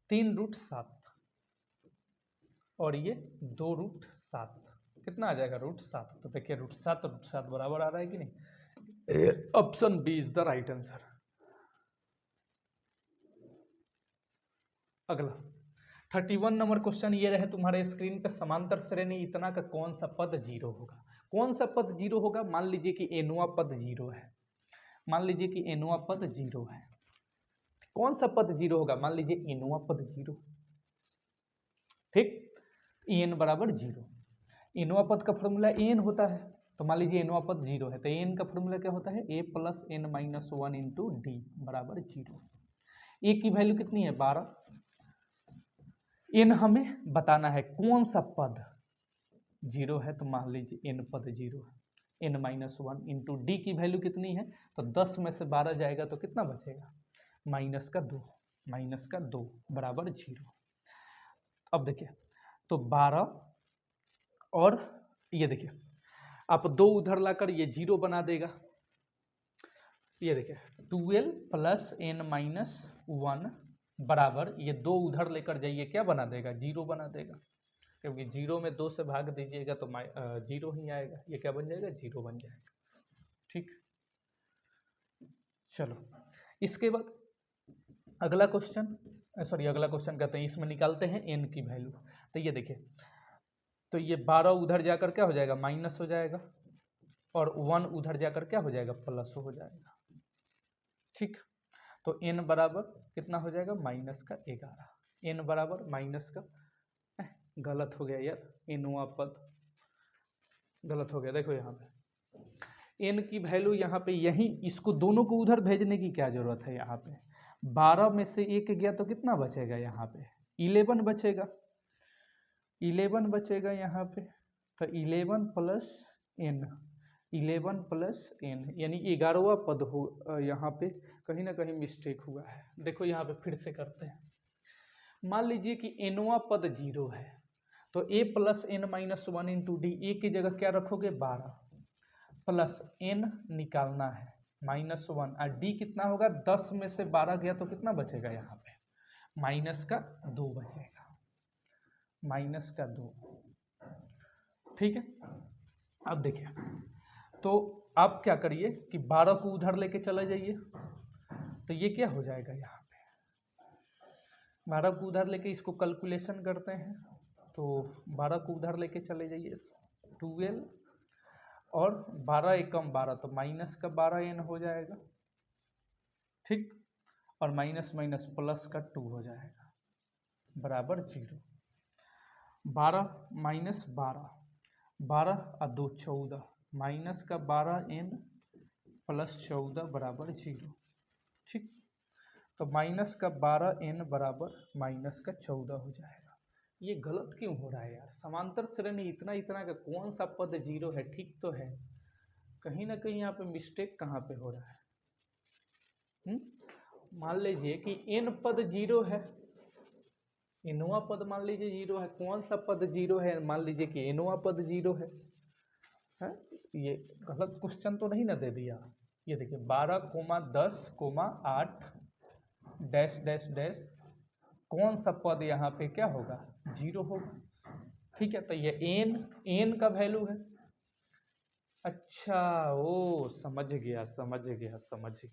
3√7 और ये 2√7 कितना आ जाएगा? √7। तो देखिए √7 बराबर आ रहा है कि नहीं? Option B is the right answer. अगला 31 नंबर क्वेश्चन ये रहे तुम्हारे स्क्रीन पे, समांतर श्रेणी इतना का कौन सा पद 0 होगा? कौन सा पद 0 होगा? मान लीजिए कि एनवा पद 0 है। मान लीजिए कि एनवा पद 0 है। कौन सा पद 0 होगा? मान लीजिए एनवा पद 0। ठीक, एन बराबर 0। एनवा पद का फॉर्मूला एन होता है, तो मान लीजिए एनवा पद 0 है तो एन का फॉर्मूला क्या होता है? a + n-1 इंटू डी बराबर 0। ए की वैल्यू कितनी है? 12। एन हमें बताना है कौन सा पद 0 है, तो मान लीजिए एन पद 0 है। n-1 इंटू डी की वैल्यू कितनी है? तो 10 में से 12 जाएगा तो कितना बचेगा? -2। -2 बराबर 0। अब देखिए, तो 12 और ये देखिए, आप 2 उधर लाकर ये 0 बना देगा। ये देखिए 12 + n-1 बराबर, ये 2 उधर लेकर जाइए, क्या बना देगा? 0 बना देगा, क्योंकि 0 में 2 से भाग दीजिएगा तो 0 ही आएगा। ये क्या बन जाएगा? 0 बन जाएगा। ठीक, चलो इसके बाद अगला क्वेश्चन, अगला क्वेश्चन कहते हैं, इसमें निकालते हैं n की वैल्यू। तो ये देखिए, तो ये 12 उधर जाकर क्या हो जाएगा? माइनस हो जाएगा, और 1 उधर जाकर क्या हो जाएगा? प्लस हो जाएगा। ठीक, तो n बराबर कितना हो जाएगा? -11। n बराबर माइनस का, गलत हो गया यार, एनवा पद गलत हो गया। देखो यहाँ पे n की वैल्यू यहाँ पे, यही इसको दोनों को उधर भेजने की क्या जरूरत है? यहाँ पे 12 में से 1 गया तो कितना बचेगा? यहाँ पे 11 बचेगा। 11 बचेगा यहाँ पे, तो 11 + n, 11 + n यानी 11वां पद हो। यहाँ पे कहीं ना कहीं मिस्टेक हुआ है। देखो यहाँ पे फिर से करते हैं। मान लीजिए कि nवा पद 0 है, तो a + n-1 इंटू डी, ए की जगह क्या रखोगे? 12 प्लस n निकालना है -1, और डी कितना होगा? 10 में से 12 गया तो कितना बचेगा? यहाँ पे -2 बचेगा, -2। ठीक है, अब देखिए, तो आप क्या करिए कि 12 को उधर लेके चले जाइए, तो ये क्या हो जाएगा? यहाँ पे 12 को उधर लेके इसको कैलकुलेशन करते हैं, तो 12 को उधर लेके चले जाइए, 12 और 12 एकम 12, तो -12n हो जाएगा। ठीक, और माइनस माइनस प्लस का 2 हो जाएगा बराबर 0। 12 - 12, 12 और 2 14, -12n + 14 बराबर 0। ठीक, तो -12n बराबर -14 हो जाएगा। ये गलत क्यों हो रहा है यार? समांतर श्रेणी इतना इतना का कौन सा पद 0 है? ठीक तो है, कहीं ना कहीं यहाँ पे मिस्टेक कहाँ पे हो रहा है? मान लीजिए कि n पद 0 है, एनवा पद मान लीजिए जीरो है, कौन सा पद जीरो है, मान लीजिए कि एनवा पद जीरो है। ये गलत क्वेश्चन तो नहीं ना दे दिया। ये देखिए 12,10,8 डैश डैश डैश, कौन सा पद यहाँ पे क्या होगा, जीरो होगा। ठीक है, तो ये एन का वैल्यू है। अच्छा, ओ समझ गया समझ गया समझ गया।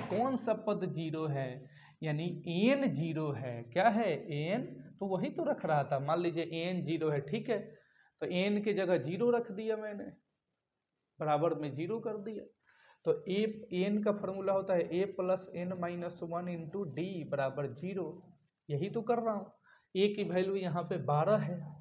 कौन सा पद जीरो है, यानी एन जीरो है। क्या है, एन, तो वही तो रख रहा था। मान लीजिए एन जीरो है, ठीक है, तो एन की जगह जीरो रख दिया मैंने, बराबर में जीरो कर दिया। तो ए एन का फॉर्मूला होता है a plus n minus one into d बराबर जीरो। यही तो कर रहा हूँ। ए की वैल्यू यहाँ पे 12 है,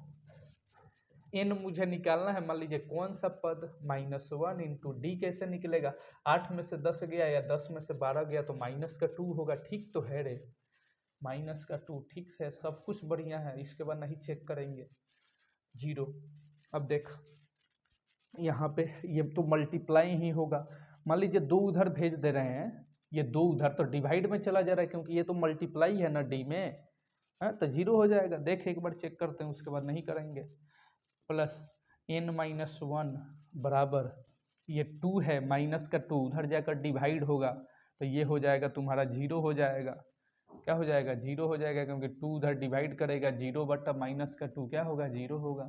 एन मुझे निकालना है। मान लीजिए कौन सा पद, -1 इंटू डी कैसे निकलेगा, 8 में से 10 गया या 10 में से 12 गया तो माइनस का 2 होगा। ठीक तो है रे, माइनस का 2, ठीक है, सब कुछ बढ़िया है। इसके बाद नहीं चेक करेंगे, जीरो। अब देख यहाँ पे ये तो मल्टीप्लाई ही होगा। मान लीजिए 2 उधर भेज दे रहे हैं, ये 2 उधर तो डिवाइड में चला जा रहा है, क्योंकि ये तो मल्टीप्लाई है ना डी में, है तो जीरो हो जाएगा। देख एक बार चेक करते हैं, उसके बाद नहीं करेंगे। प्लस n-1 बराबर, ये 2 है, माइनस का 2 उधर जाकर डिवाइड होगा तो ये हो जाएगा तुम्हारा जीरो हो जाएगा। क्या हो जाएगा, जीरो हो जाएगा, क्योंकि 2 उधर डिवाइड करेगा, जीरो बटा माइनस का 2 क्या होगा, जीरो होगा।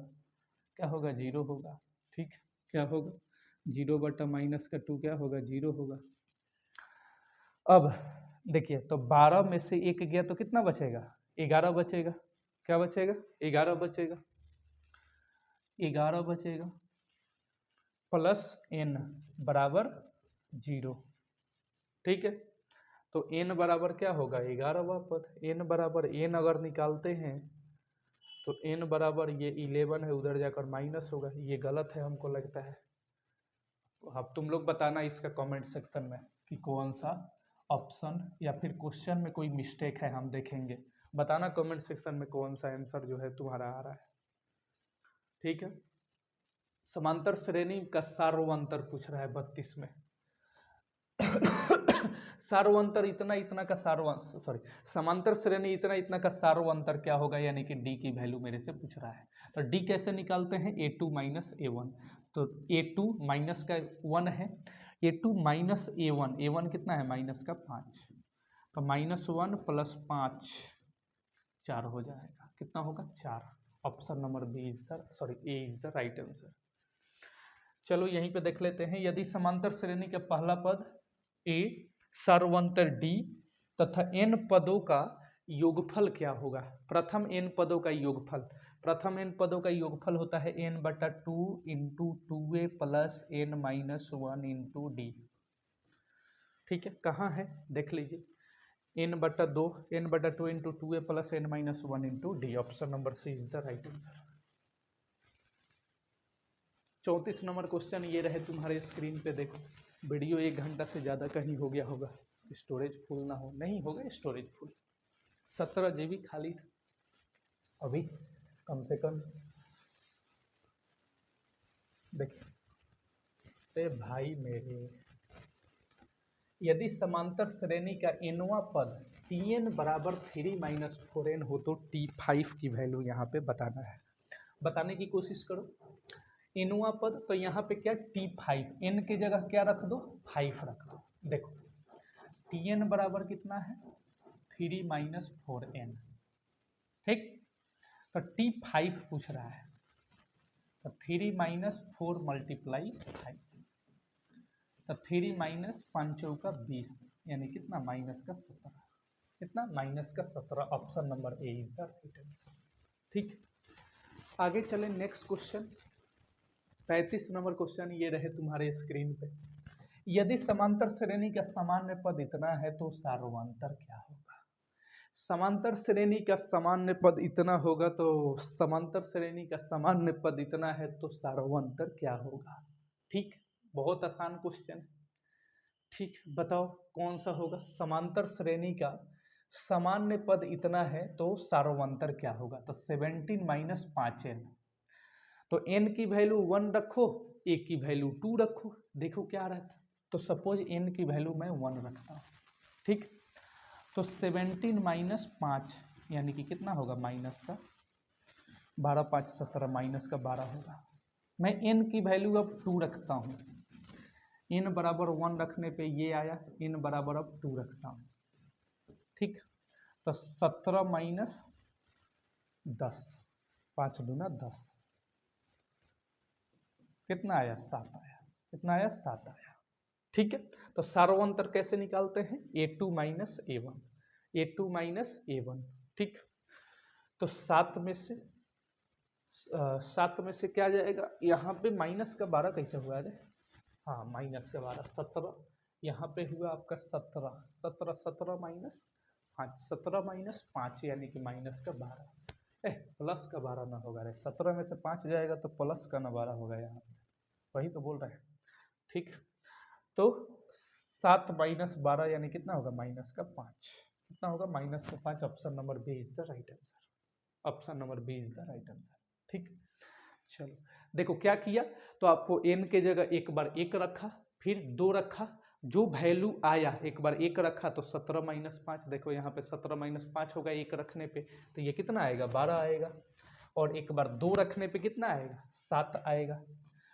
क्या होगा, जीरो होगा। ठीक, क्या होगा, जीरो बटा माइनस का 2 क्या होगा, जीरो होगा। अब देखिए, तो 12 में से 1 गया तो कितना बचेगा, 11 बचेगा। क्या बचेगा, 11 बचेगा, 11 बचेगा। प्लस n बराबर जीरो। ठीक है, तो n बराबर क्या होगा, 11वां पद। n बराबर, n अगर निकालते हैं तो n बराबर ये 11 है, उधर जाकर माइनस होगा। ये गलत है हमको लगता है। अब तुम लोग बताना इसका कमेंट सेक्शन में कि कौन सा ऑप्शन या फिर क्वेश्चन में कोई मिस्टेक है, हम देखेंगे। बताना कमेंट सेक्शन में कौन सा आंसर जो है तुम्हारा आ रहा है। ठीक है, समांतर श्रेणी का सार्वंतर पूछ रहा है 32 में। सार्वंतर इतना इतना का समांतर श्रेणी इतना इतना का सार्वंतर क्या होगा, यानी कि डी की वैल्यू मेरे से पूछ रहा है। तो डी कैसे निकालते हैं, a2 माइनस a1। तो a2 माइनस का 1 है, a2 माइनस a1 कितना है, माइनस का 5। तो -1 + 5 4 हो जाएगा। कितना होगा, 4। Option number B is the A is the right answer. चलो यहीं पे देख लेते हैं। यदि समांतर श्रेणी का पहला पद ए सार्वंतर डी तथा n पदों का योगफल क्या होगा। प्रथम n पदों का योगफल, प्रथम n पदों का योगफल होता है n/2 into 2a plus n-1 into D. ठीक है, कहाँ है देख लीजिए, n/2 into 2a plus n-1 into D. Option number C is the right answer. 34 number question ये रहे तुम्हारे स्क्रीन पे। देखो वीडियो 1 घंटा से ज़्यादा कहीं हो गया होगा, स्टोरेज फुल ना हो, नहीं होगा स्टोरेज फुल। 17 GB खाली था अभी कम से कम। देखिए भाई मेरे, यदि समांतर श्रेणी का nवां पद Tn बराबर 3 - 4n हो तो T5 की वैल्यू यहाँ पे बताना है। बताने की कोशिश करो। nवां पद तो यहाँ पे क्या, T5, n की जगह क्या रख दो, 5 रख दो। देखो Tn बराबर कितना है, 3 - 4n। ठीक, तो T5 पूछ रहा है, तो 3 - 4 × 5, तो 3 - 5 × 20, यानी कितना, -17। कितना, -17। Option number A is the right answer. ठीक, आगे चले नेक्स्ट क्वेश्चन। 35 नंबर क्वेश्चन ये रहे तुम्हारे स्क्रीन पे। यदि समांतर श्रेणी का सामान्य पद इतना है तो सार्वंतर क्या होगा। समांतर श्रेणी का सामान्य पद इतना होगा तो समांतर श्रेणी का सामान्य पद इतना है तो सार्वंतर क्या होगा। ठीक, बहुत आसान क्वेश्चन। ठीक, बताओ कौन सा होगा। समांतर श्रेणी का सामान्य पद इतना है तो सार्वंतर क्या होगा। तो 17 - 5n, तो n की वैल्यू 1 रखो, a की वैल्यू 2 रखो, देखो क्या रहता है। तो सपोज n की वैल्यू मैं 1 रखता हूँ। ठीक, तो 17 - 5 यानी कि कितना होगा माइनस का 12, 5 17 माइनस का 12 होगा। मैं n की वैल्यू अब 2 रखता हूँ, n बराबर 1 रखने पे ये आया, n बराबर अब 2 रखता हूँ, ठीक। तो 17 माइनस 10, 5 दूना 10, कितना आया 7 आया, कितना आया 7 आया, ठीक है। तो सार्वंतर कैसे निकालते हैं, a2 minus a1, a2 minus a1, ठीक। तो 7 में से क्या जाएगा, यहाँ पे माइनस का 12 कैसे हुआ है, हाँ माइनस का 12, 17 यहाँ पे हुआ आपका 17, 17 17 माइनस 5, 17 माइनस 5 यानी कि माइनस का 12, प्लस का 12 ना होगा रे, 17 में से 5 जाएगा तो प्लस का ना 12 होगा, यहाँ पे वही तो बोल रहे हैं, ठीक। तो 7 माइनस 12 यानी कितना होगा माइनस का 5, कितना होगा माइनस का 5। Option number B is the right answer, option number B is the right answer, ठीक। चलो देखो क्या किया, तो आपको n के जगह एक बार 1 रखा, फिर 2 रखा, जो वैल्यू आया एक बार 1 रखा तो 17 माइनस 5, देखो यहाँ पे 17 माइनस 5 होगा 1 रखने पे, तो ये कितना आएगा 12 आएगा, और एक बार 2 रखने पे कितना आएगा 7 आएगा।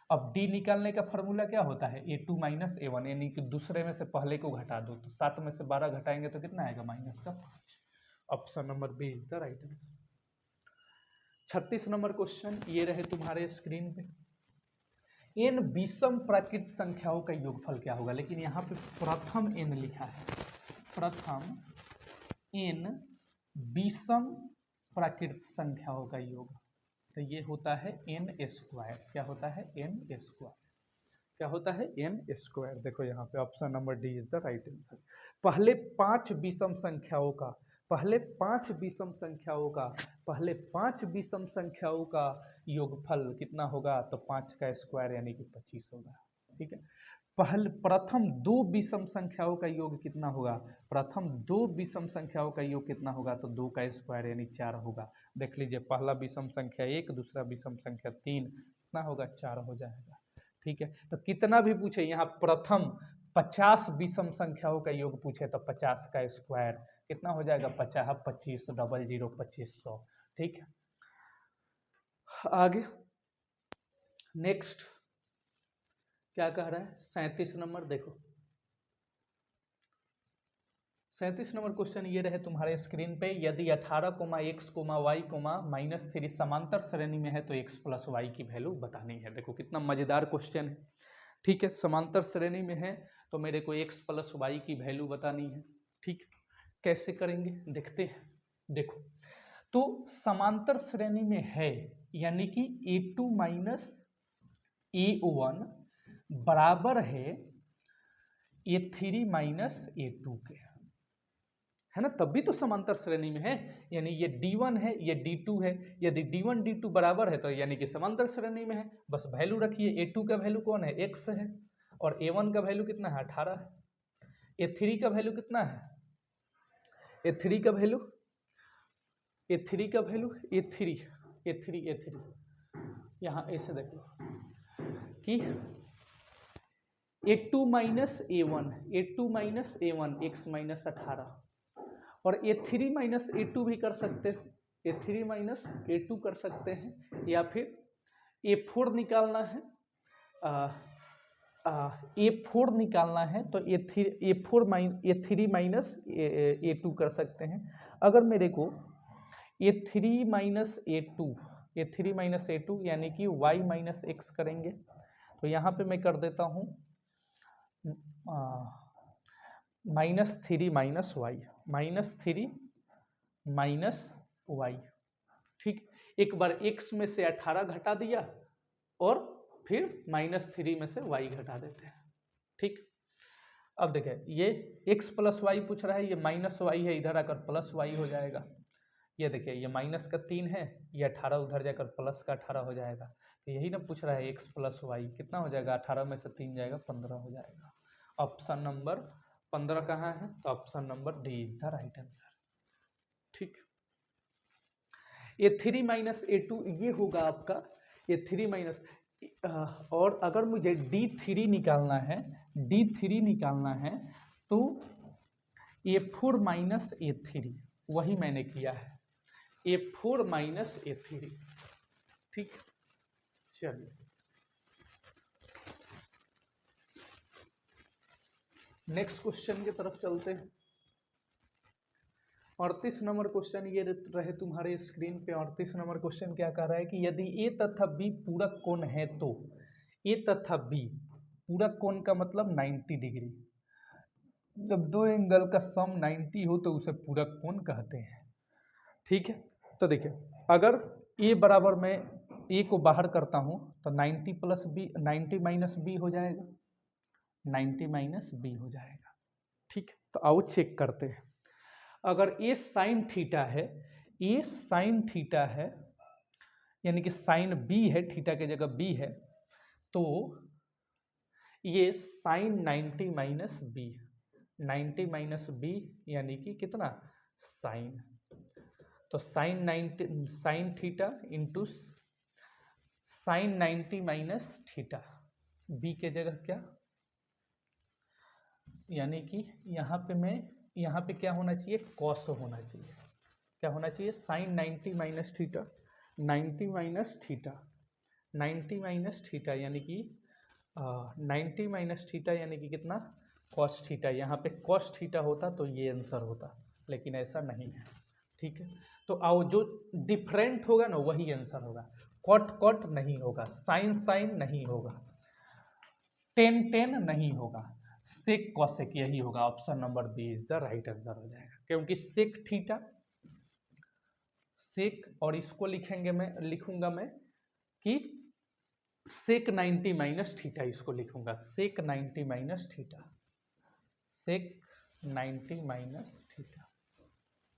अब d निकालने का फॉर्मूला क्या होता है, a2 माइनस a1, यानी कि दूसरे में से पहले को घटा दो, तो 7 में से 12 घटाएंगे तो कितना आएगा माइनस का 5। Option number B is the right answer. 36 number question ये रहे तुम्हारे स्क्रीन पे, n विषम प्राकृत संख्याओं का योगफल क्या होगा, लेकिन यहाँ पे प्रथम n लिखा है, प्रथम n विषम प्राकृत संख्याओं का योग, तो ये होता है n स्क्वायर, क्या होता है n स्क्वायर, क्या होता है n स्क्वायर। देखो यहाँ पे option number D is the right answer. पहले 5 विषम संख्याओं का, पहले 5 विषम संख्याओं का, पहले 5 विषम संख्याओं का योगफल कितना होगा, तो 5 का स्क्वायर यानी कि 25 होगा, ठीक है। प्रथम 2 विषम संख्याओं का योग कितना होगा, प्रथम 2 विषम संख्याओं का योग कितना होगा, तो 2 का स्क्वायर यानी 4 होगा। देख लीजिए पहला विषम संख्या 1, दूसरा विषम संख्या 3, कितना होगा 4 हो जाएगा, ठीक है। तो कितना भी पूछे, यहाँ प्रथम 50 विषम संख्याओं का योग पूछे तो 50 का स्क्वायर कितना हो जाएगा 50, 25 00 2500, ठीक है। आगे नेक्स्ट क्या कह रहा है, 37 नंबर, देखो 37 नंबर क्वेश्चन ये रहे तुम्हारे स्क्रीन पे, यदि 18, x, y, -3 समांतर श्रेणी में है तो x प्लस वाई की वैल्यू बतानी है। देखो कितना मजेदार क्वेश्चन है, ठीक है। समांतर श्रेणी में है तो मेरे को x प्लस वाई की वैल्यू बतानी है, ठीक। कैसे करेंगे देखते हैं। देखो तो समांतर श्रेणी में है यानी कि a2 माइनस a1 बराबर है a3 माइनस a2 के, है ना, तब भी तो समांतर श्रेणी में है, यानी ये d1 है ये d2 है, यदि d1 d2 बराबर है तो यानी कि समांतर श्रेणी में है। बस वैल्यू रखिए, a2 का वैल्यू कौन है x है, और a1 का वैल्यू कितना है 18 है, a3 का वैल्यू कितना है, a3 का वैल्यू a3 यहाँ ऐसे देखो कि a2 minus a1 x minus 18, और a3 माइनस a2 भी कर सकते हो, a3 माइनस a2 कर सकते हैं, या फिर a4 निकालना है, a4 निकालना है तो a3 माइनस a2 कर सकते हैं। अगर मेरे को a3 माइनस a2 यानी कि y माइनस x करेंगे, तो यहाँ पे मैं कर देता हूँ -3 माइनस वाई, ठीक। एक बार x में से 18 घटा दिया और फिर -3 में से y घटा देते हैं, ठीक। अब देखिए ये x प्लस वाई पूछ रहा है, ये माइनस वाई है, इधर आकर प्लस वाई हो जाएगा। ये देखिए ये माइनस का 3 है, ये 18 उधर जाकर प्लस का 18 हो जाएगा, तो यही ना पूछ रहा है x प्लस वाई कितना हो जाएगा, 18 में से 3 जाएगा 15 हो जाएगा। ऑप्शन नंबर 15 कहाँ है, तो option number D is the right answer, ठीक। a3 माइनस a2 ये होगा आपका a3 माइनस, और अगर मुझे d3 निकालना है तो a4 माइनस a3, वही मैंने किया है, A4 माइनस A3। ठीक, चलिए नेक्स्ट क्वेश्चन की तरफ चलते हैं। 38 नंबर क्वेश्चन ये रहे तुम्हारे स्क्रीन पे। 38 नंबर क्वेश्चन क्या कह रहा है कि यदि ए तथा बी पूरक कोण है तो ए तथा बी पूरक कोण का मतलब 90 डिग्री। जब दो एंगल का सम 90 हो तो उसे पूरक कोण कहते हैं। ठीक है, तो देखिए अगर ए बराबर मैं ए को बाहर करता हूं तो 90 प्लस बी 90 माइनस बी हो जाएगा, 90 माइनस बी हो जाएगा। ठीक, तो आओ चेक करते हैं। अगर ए साइन थीटा है, ए साइन थीटा है यानी कि साइन बी है, थीटा की जगह बी है, तो ये sine 90 minus B, 90 minus B यानी कि कितना साइन, तो sine 90 sine theta into sine 90 minus theta, B के जगह क्या, यानी कि यहाँ पे क्या होना चाहिए, कॉस होना चाहिए। क्या होना चाहिए, sine 90 minus theta, 90 minus theta, 90 minus theta यानी कि 90 माइनस थीटा यानी कि कितना, कॉस थीटा। यहाँ पे कॉस थीटा होता तो ये आंसर होता, लेकिन ऐसा नहीं है। ठीक है, तो आओ जो डिफरेंट होगा ना वही आंसर होगा। कॉट कॉट नहीं होगा, साइन साइन नहीं होगा, टेन टेन नहीं होगा, सेक कॉसेक यही होगा। Option number B is the right answer हो जाएगा, क्योंकि सेक थीटा सेक, और इसको लिखूंगा मैं कि सेक 90 माइनस थीटा, इसको लिखूंगा सेक 90 माइनस थीटा, सेक 90 माइनस थीटा।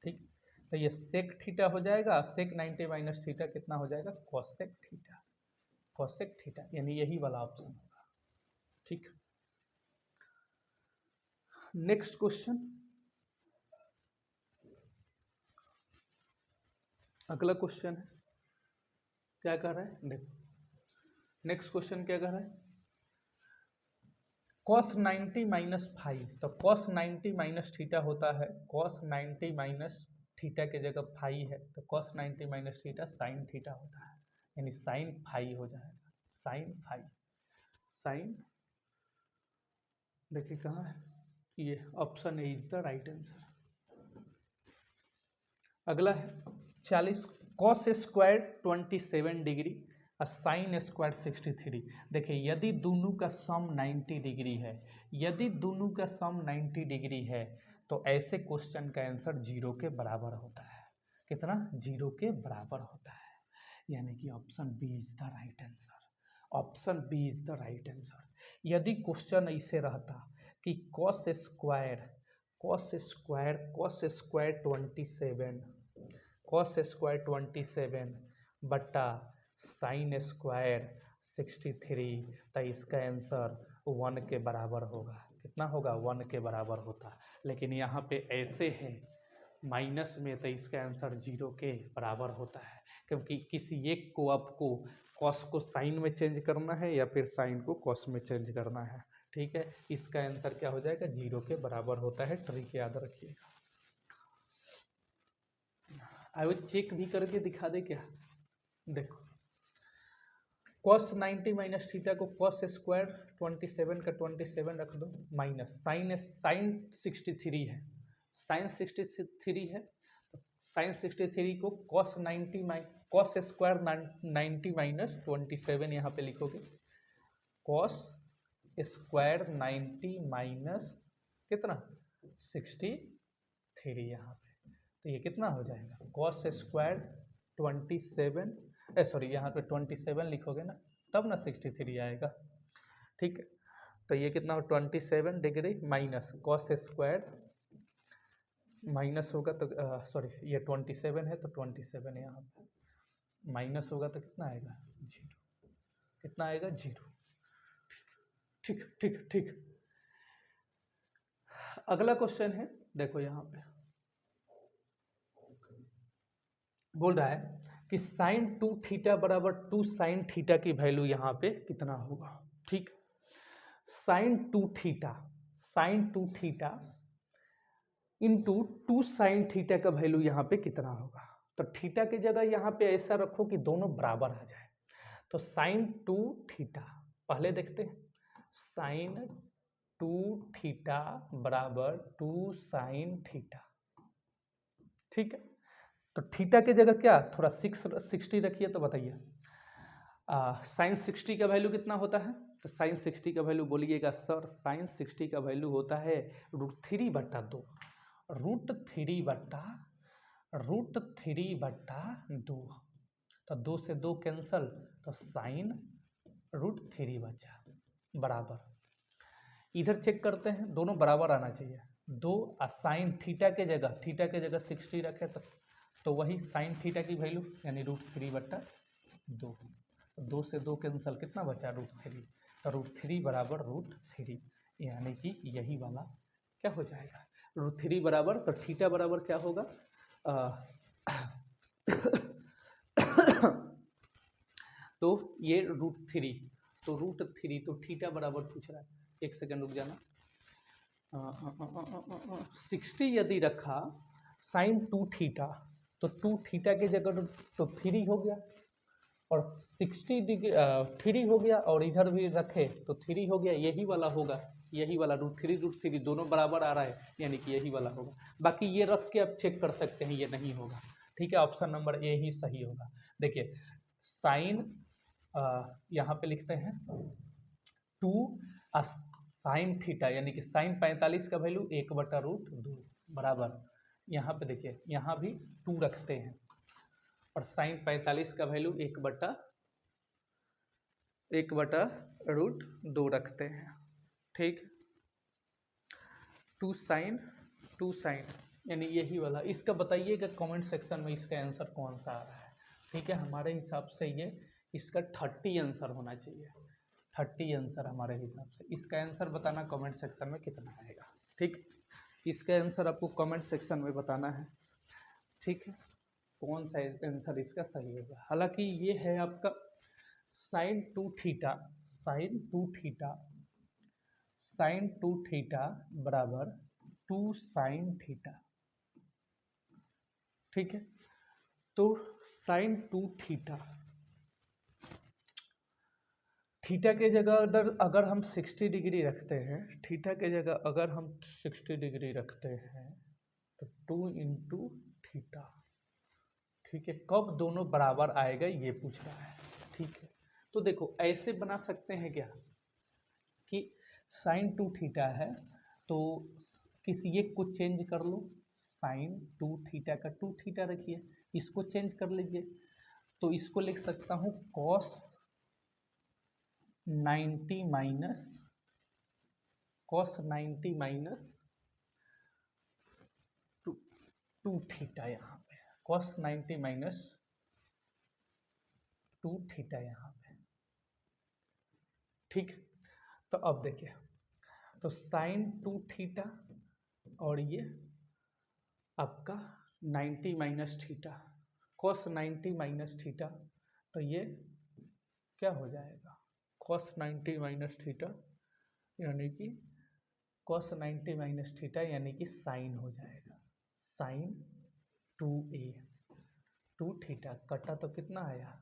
ठीक, तो ये सेक थीटा हो जाएगा, सेक 90 माइनस थीटा कितना हो जाएगा, कॉसेक थीटा, कॉसेक थीटा यानी यही वाला ऑप्शन होगा। ठीक, नेक्स्ट क्वेश्चन, अगला क्वेश्चन है, क्या कर रहा है देखो। नेक्स्ट क्वेश्चन क्या कर रहा है, cos 90 माइनस 5, तो cos 90 माइनस थीटा होता है, cos 90 माइनस थीटा के जगह फाई है, तो cos 90 minus theta sine theta होता है, यानी साइन फाई हो जाएगा, साइन फाई, साइन, देखिए कहाँ है, ये option A is the right answer. अगला है 40, cos square 27 degree sine square 63। देखिए यदि दोनों का सम 90 डिग्री है, यदि दोनों का सम 90 डिग्री है तो ऐसे क्वेश्चन का आंसर 0 के बराबर होता है। कितना, 0 के बराबर होता है, यानी कि option B is the right answer, option B is the right answer. यदि क्वेश्चन ऐसे रहता कि cos square cos square 27, cos square 27 बट्टा साइन स्क्वायर 63, तो इसका आंसर 1 के बराबर होगा। कितना होगा, 1 के बराबर होता, लेकिन यहाँ पे ऐसे है माइनस में, तो इसका आंसर 0 के बराबर होता है, क्योंकि किसी एक को आपको कॉस को साइन में चेंज करना है या फिर साइन को कॉस में चेंज करना है। ठीक है, इसका आंसर क्या हो जाएगा, 0 के बराबर होता है, ट्रिक याद रखिएगा। आई चेक भी करके दिखा दे क्या, देखो cos 90 माइनस थीटा को cos स्क्वायर 27 का 27 रख दो, माइनस साइन 63 है, साइन 63 है, तो साइन 63 को cos 90 cos स्क्वायर 90 माइनस 27 यहाँ पे लिखोगे, cos स्क्वायर 90 माइनस कितना 63 यहाँ पे, तो ये कितना हो जाएगा, cos स्क्वायर 27, सॉरी यहाँ पे 27 लिखोगे ना तब ना 63 आएगा। ठीक है, तो ये कितना हो 27 degree minus cos square minus होगा तो सॉरी ये 27 है तो 27 यहाँ पे माइनस होगा तो कितना आएगा, 0, कितना आएगा 0। ठीक ठीक ठीक, अगला क्वेश्चन है, देखो यहाँ पे बोल रहा है कि साइन 2 थीटा बराबर 2 साइन थीटा की वैल्यू यहाँ पे कितना होगा। ठीक, sine 2 theta into 2 sine theta का वैल्यू यहाँ पे कितना होगा। तो थीटा की जगह यहाँ पे ऐसा रखो कि दोनों बराबर आ जाए। तो साइन 2 थीटा पहले देखते हैं, साइन 2 थीटा बराबर 2 साइन थीटा। ठीक है, तो थीटा की जगह क्या थोड़ा 60 रखिए। तो बताइए साइन 60 का वैल्यू कितना होता है? तो साइन 60 का वैल्यू बोलिएगा सर, साइन 60 का वैल्यू होता है √3/2, √3/2। तो 2 से 2 कैंसल, तो साइन √3 बचा बराबर। इधर चेक करते हैं, दोनों बराबर आना चाहिए। 2 साइन थीटा के जगह 60 रखे तो वही साइन थीटा की वैल्यू यानी √3/2। 2 से 2 कैंसल, कितना बचा √3। तो √3 बराबर √3 यानी कि यही वाला क्या हो जाएगा √3 बराबर। तो थीटा बराबर क्या होगा तो ये √3, तो √3, तो थीटा बराबर पूछ रहा है, एक सेकंड रुक जाना। 60 यदि रखा साइन 2 थीटा, तो 2 थीटा की जगह तो 3 हो गया, और 60 डिग्री 3 हो गया, और इधर भी रखे तो 3 हो गया, यही वाला होगा, यही वाला √3 दोनों बराबर आ रहा है, यानी कि यही वाला होगा। बाकी ये रख के आप चेक कर सकते हैं, ये नहीं होगा। ठीक है, ऑप्शन नंबर ए ही सही होगा। देखिए साइन यहाँ पे लिखते हैं 2 साइन थीटा यानी कि साइन 45 का वैल्यू 1/√2 बराबर, यहाँ पे देखिए यहाँ भी 2 रखते हैं, और साइन 45 का वैल्यू 1/√2 रखते हैं। ठीक, 2 साइन यानी यही वाला। इसका बताइएगा कमेंट सेक्शन में इसका आंसर कौन सा आ रहा है। ठीक है, हमारे हिसाब से ये इसका 30 आंसर होना चाहिए, 30 आंसर हमारे हिसाब से। इसका आंसर बताना कमेंट सेक्शन में कितना आएगा। ठीक, इसका आंसर आपको कमेंट सेक्शन में बताना है। ठीक है, कौन सा आंसर इसका सही होगा। हालांकि ये है आपका साइन 2 थीटा, साइन 2 थीटा बराबर 2 साइन थीटा। ठीक है, तो साइन 2 थीटा के जगह अगर हम 60 डिग्री रखते हैं, थीटा के जगह अगर हम 60 डिग्री रखते हैं तो 2 इंटू थीटा। ठीक है, कब दोनों बराबर आएगा ये पूछ रहा है। ठीक है, तो देखो ऐसे बना सकते हैं क्या कि साइन 2 थीटा है तो किसी एक को चेंज कर लो, साइन 2 थीटा का 2 थीटा रखिए, इसको चेंज कर लीजिए। तो इसको लिख सकता हूँ कॉस 90 माइनस 2 थीटा, यहाँ पे कॉस 90 माइनस 2 थीटा यहाँ पे। ठीक, तो अब देखिए, तो साइन 2 थीटा और ये आपका 90 minus theta, cos 90 minus theta, तो ये क्या हो जाएगा कॉस 90 माइनस थीटा यानी कि कॉस 90 माइनस थीटा यानी कि साइन हो जाएगा साइन 2a 2 थीटा। कटा तो कितना आया,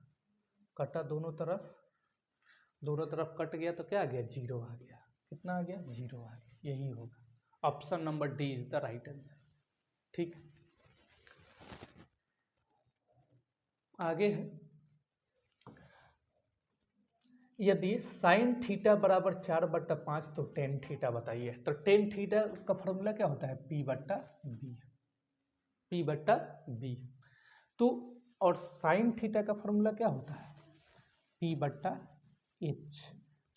कटा दोनों तरफ कट गया तो क्या आ गया, 0 आ गया। कितना आ गया, 0 आ गया। यही होगा, option number D is the right answer. ठीक, आगे है, यदि साइन थीटा बराबर 4/5 तो टेन थीटा बताइए। तो टेन थीटा का फॉर्मूला क्या होता है, P/B। तो और साइन थीटा का फॉर्मूला क्या होता है, P/H।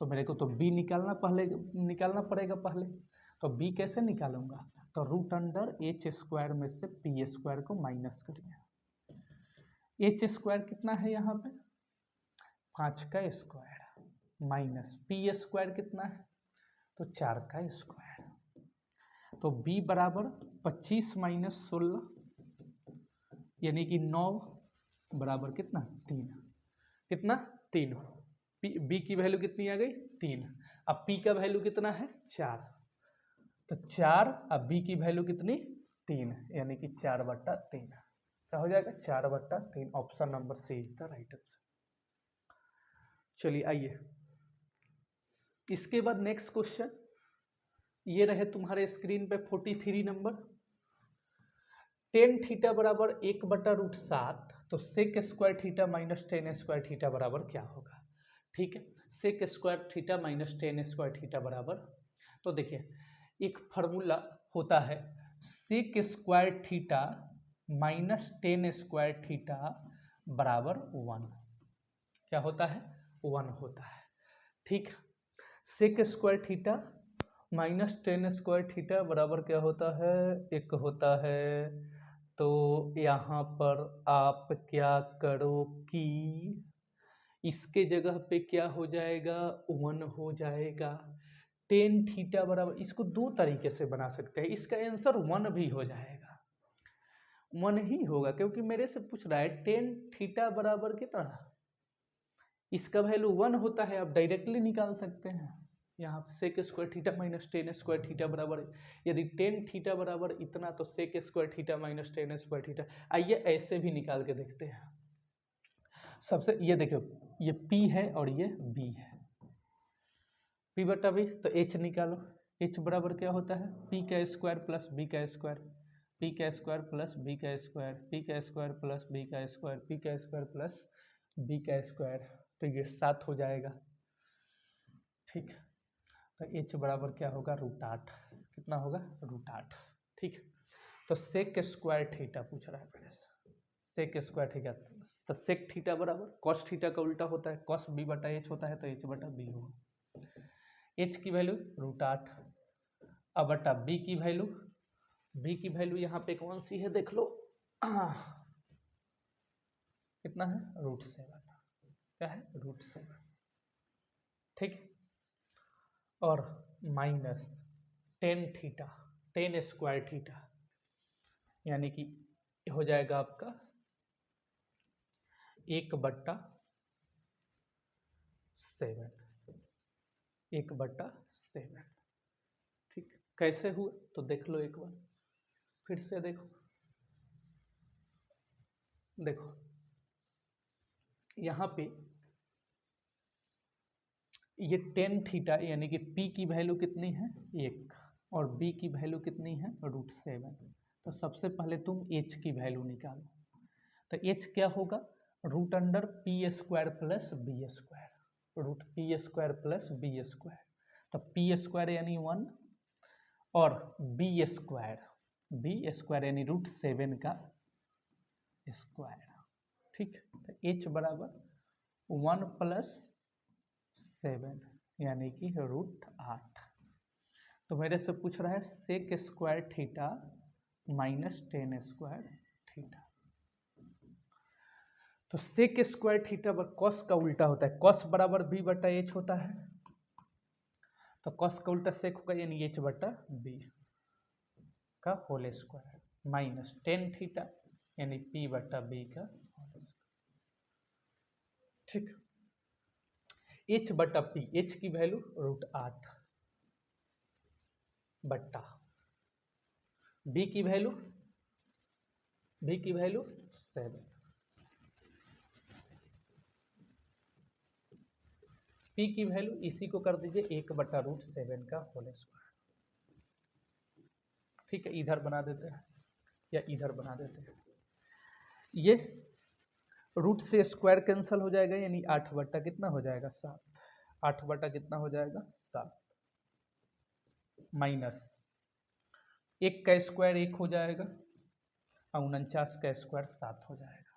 तो मेरे को तो B निकालना पड़ेगा पहले। तो B कैसे निकालूंगा, तो √H² में से P² को माइनस करिए। H² कितना है यहाँ पे, 5 का स्क्वायर, माइनस P² कितना है, तो 4 का स्क्वायर। तो B बराबर 25 माइनस 16 यानी कि 9 बराबर कितना, 3। कितना, 3। B की वैल्यू कितनी आ गई, 3। अब P का वैल्यू कितना है, 4। तो 4, अब B की वैल्यू कितनी, 3 यानी कि 4/3। क्या हो जाएगा 4/3। Option number C is the right answer. चलिए आइए इसके बाद नेक्स्ट क्वेश्चन ये रहे तुम्हारे स्क्रीन पे 43 नंबर। टेन थीटा बराबर 1/√7, तो sec square theta minus tan square theta बराबर क्या होगा। ठीक है, sec square theta minus tan square theta बराबर, तो देखिए एक फार्मूला होता है sec square theta minus tan square theta बराबर 1। क्या होता है 1 होता है। ठीक, sec square theta minus tan square theta बराबर क्या होता है 1 होता है। तो यहाँ पर आप क्या करो कि इसके जगह पे क्या हो जाएगा 1 हो जाएगा। टेन थीटा बराबर, इसको दो तरीके से बना सकते हैं, इसका आंसर 1 भी हो जाएगा, 1 ही होगा क्योंकि मेरे से पूछ रहा है टेन थीटा बराबर कितना, इसका वैल्यू 1 होता है, आप डायरेक्टली निकाल सकते हैं। यहाँ पे sec square theta minus tan square theta बराबर, यदि टेन थीटा बराबर इतना तो sec square theta minus tan square theta. आइए ऐसे भी निकाल के देखते हैं। सबसे ये देखो ये P है और ये B है, P/B, तो H निकालो। H बराबर क्या होता है P का स्क्वायर प्लस B का स्क्वायर, P का स्क्वायर प्लस B का स्क्वायर, P का स्क्वायर प्लस B का स्क्वायर, P का स्क्वायर प्लस B का स्क्वायर, तो ये 7 हो जाएगा। ठीक, तो H बराबर क्या होगा √8, कितना होगा √8। ठीक, तो सेक स्क्वायर थीटा पूछ रहा है मेरे से, सेक स्क्वायर थीटा, तो सेक थीटा बराबर कॉस थीटा का उल्टा होता है कॉस B/H होता है, तो H/B होगा। H की वैल्यू √8 अब बटा B की वैल्यू, B की वैल्यू यहाँ पे कौन सी है देख लो, कितना है √7, क्या है √7। ठीक, और minus tan theta, ten square theta, यानी कि हो जाएगा आपका 1/7, 1/7। ठीक, कैसे हुआ तो देख लो एक बार, फिर से देखो, देखो यहाँ पे ये टेन थीटा यानी कि P की वैल्यू कितनी है 1 और B की वैल्यू कितनी है √7। तो सबसे पहले तुम H की वैल्यू निकालो, तो H क्या होगा √P² plus B², √P² plus B², तो P² यानी 1 और B² यानी √7 का स्क्वायर। ठीक, तो H बराबर 1 + 7 यानी कि √8। तो मेरे से पूछ रहा है sec square theta minus tan square theta, तो सेक स्क्वायर थीटा पर कॉस का उल्टा होता है, कॉस बराबर B/H होता है, तो कॉस का उल्टा सेक होगा यानी H/B का whole square minus tan theta यानी P/B का होल स्क्वायर। ठीक, H/P, H की वैल्यू √8 बट्टा B की वैल्यू 7, P की वैल्यू इसी को कर दीजिए 1/√7 का होल स्क्वायर। ठीक है, इधर बना देते हैं या इधर बना देते हैं, ये रूट से स्क्वायर कैंसिल हो जाएगा यानी 8 बट्टा कितना हो जाएगा 7, 8 बट्टा कितना हो जाएगा 7, माइनस 1 का स्क्वायर 1 हो जाएगा और 49 का स्क्वायर 7 हो जाएगा,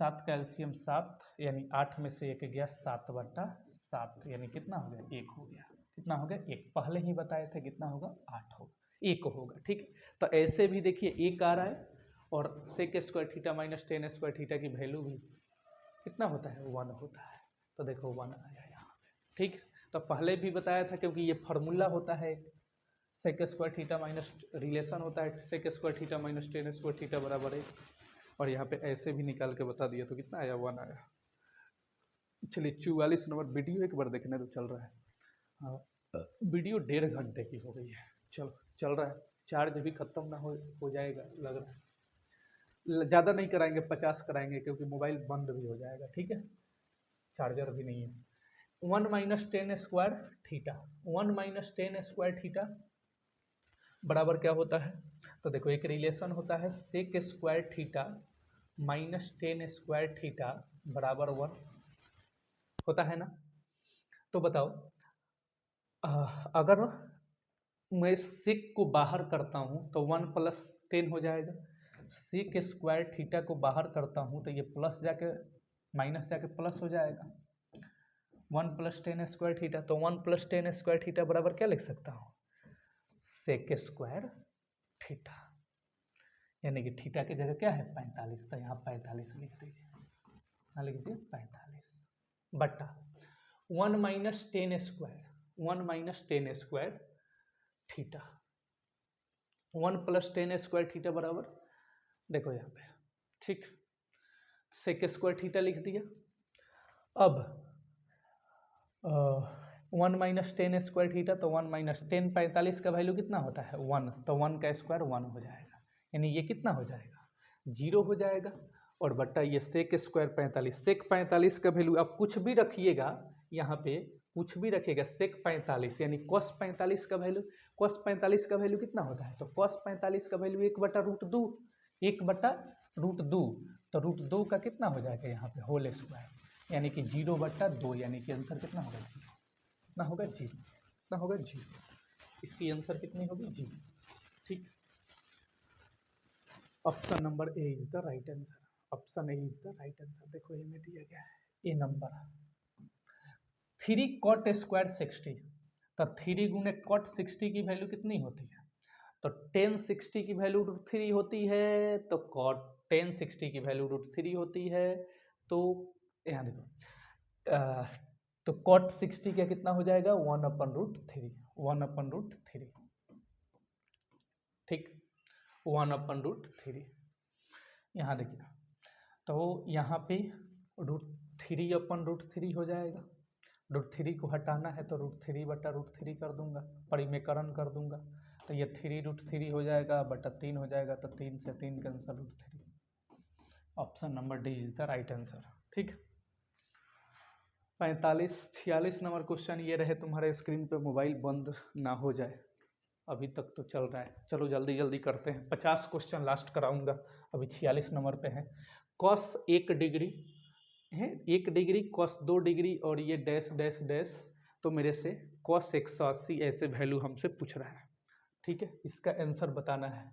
7 का एलसीएम 7 यानी 8 में से 1 गया 7/7 यानी कितना हो गया 1 हो गया, कितना हो गया 1, पहले ही बताए थे कितना होगा 8 होगा 1 होगा। ठीक, तो ऐसे भी देखिए 1 आ रहा है और sec square theta minus tan square theta की वैल्यू भी कितना होता है 1 होता है, तो देखो 1 आया यहाँ पे। ठीक, तो पहले भी बताया था क्योंकि ये फार्मूला होता है sec square theta minus relation होता है sec square theta minus tan square theta बराबर 1, और यहाँ पे ऐसे भी निकाल के बता दिया तो कितना आया 1 आया। चलिए 44 नंबर वीडियो एक बार देखने तो चल रहा है, हाँ वीडियो 1.5 घंटे की हो गई है, चलो चल रहा है, चार्ज भी खत्म ना हो जाएगा लग रहा है। ज़्यादा नहीं कराएंगे, 50 कराएंगे क्योंकि मोबाइल बंद भी हो जाएगा, ठीक है, चार्जर भी नहीं है। 1 minus tan square theta, 1 minus tan square theta बराबर क्या होता है? तो देखो एक रिलेशन होता है sec square theta minus tan square theta बराबर 1 होता है ना। तो बताओ अगर मैं सेक को बाहर करता हूँ तो 1 प्लस टेन हो जाएगा, सेक स्क्वायर थीटा को बाहर करता हूँ तो ये प्लस जाके माइनस जाके प्लस हो जाएगा, 1 प्लस टेन स्क्वायर थीटा। तो 1 प्लस टेन स्क्वायर थीटा बराबर क्या लिख सकता हूँ? सेक स्क्वायर थीटा, यानी कि थीटा की जगह क्या है 45, तो यहाँ 45 लिख दीजिए, यहाँ लिख दीजिए 45 बटा 1 minus tan square, 1 minus tan square theta, 1 plus ten square theta बराबर देखो यहाँ पे, ठीक, सेक स्क्वायर थीटा लिख दिया। अब 1 माइनस टेन स्क्वायर थीटा, तो 1 माइनस टेन 45 का वैल्यू कितना होता है 1, तो 1 का स्क्वायर 1 हो जाएगा, यानी ये कितना हो जाएगा 0 हो जाएगा। और बट्टा ये सेक स्क्वायर 45, सेक 45 का वैल्यू आप कुछ भी रखिएगा, यहाँ पे कुछ भी रखिएगा, सेक 45 यानी कॉस 45 का वैल्यू, कॉस 45 का वैल्यू कितना होता है, तो कॉस 45 का वैल्यू 1/√2, 1/√2, तो √2 का कितना हो जाएगा यहाँ पे होल स्क्वायर, यानी कि 0/2, यानी कि आंसर कितना होगा 0, कितना होगा 0, कितना होगा 0, इसकी आंसर कितनी होगी 0, ठीक। Option number A is the right answer, option A is the right answer. देखो ये में दिया गया है ए नंबर 3 कॉट स्क्वायर 60, तो 3 गुने कॉट 60 की वैल्यू कितनी होती है, तो टेन 60 की वैल्यू √3 होती है, तो कॉट टेन 60 की वैल्यू √3 होती है, तो यहाँ देखो तो कॉट 60 का कितना हो जाएगा 1/√3, 1/√3, ठीक, 1/√3। यहाँ देखिए तो यहाँ पे √3/√3 हो जाएगा, √3 को हटाना है तो √3/√3 कर दूंगा, परिमेकरण कर दूंगा, तो ये 3√3 हो जाएगा बटा 3 हो जाएगा, तो 3 से 3 cancel √3, option number D is the right answer, ठीक। 46 नंबर क्वेश्चन ये रहे तुम्हारे स्क्रीन पे, मोबाइल बंद ना हो जाए, अभी तक तो चल रहा है, चलो जल्दी जल्दी करते हैं, 50 क्वेश्चन लास्ट कराऊंगा, अभी 46 नंबर पे है। कॉस 1 डिग्री है, 1 डिग्री, कॉस 2 डिग्री, और ये डैश डैश डैश, तो मेरे से कॉस 180 ऐसे वैल्यू हमसे पूछ रहा है, ठीक है, इसका आंसर बताना है।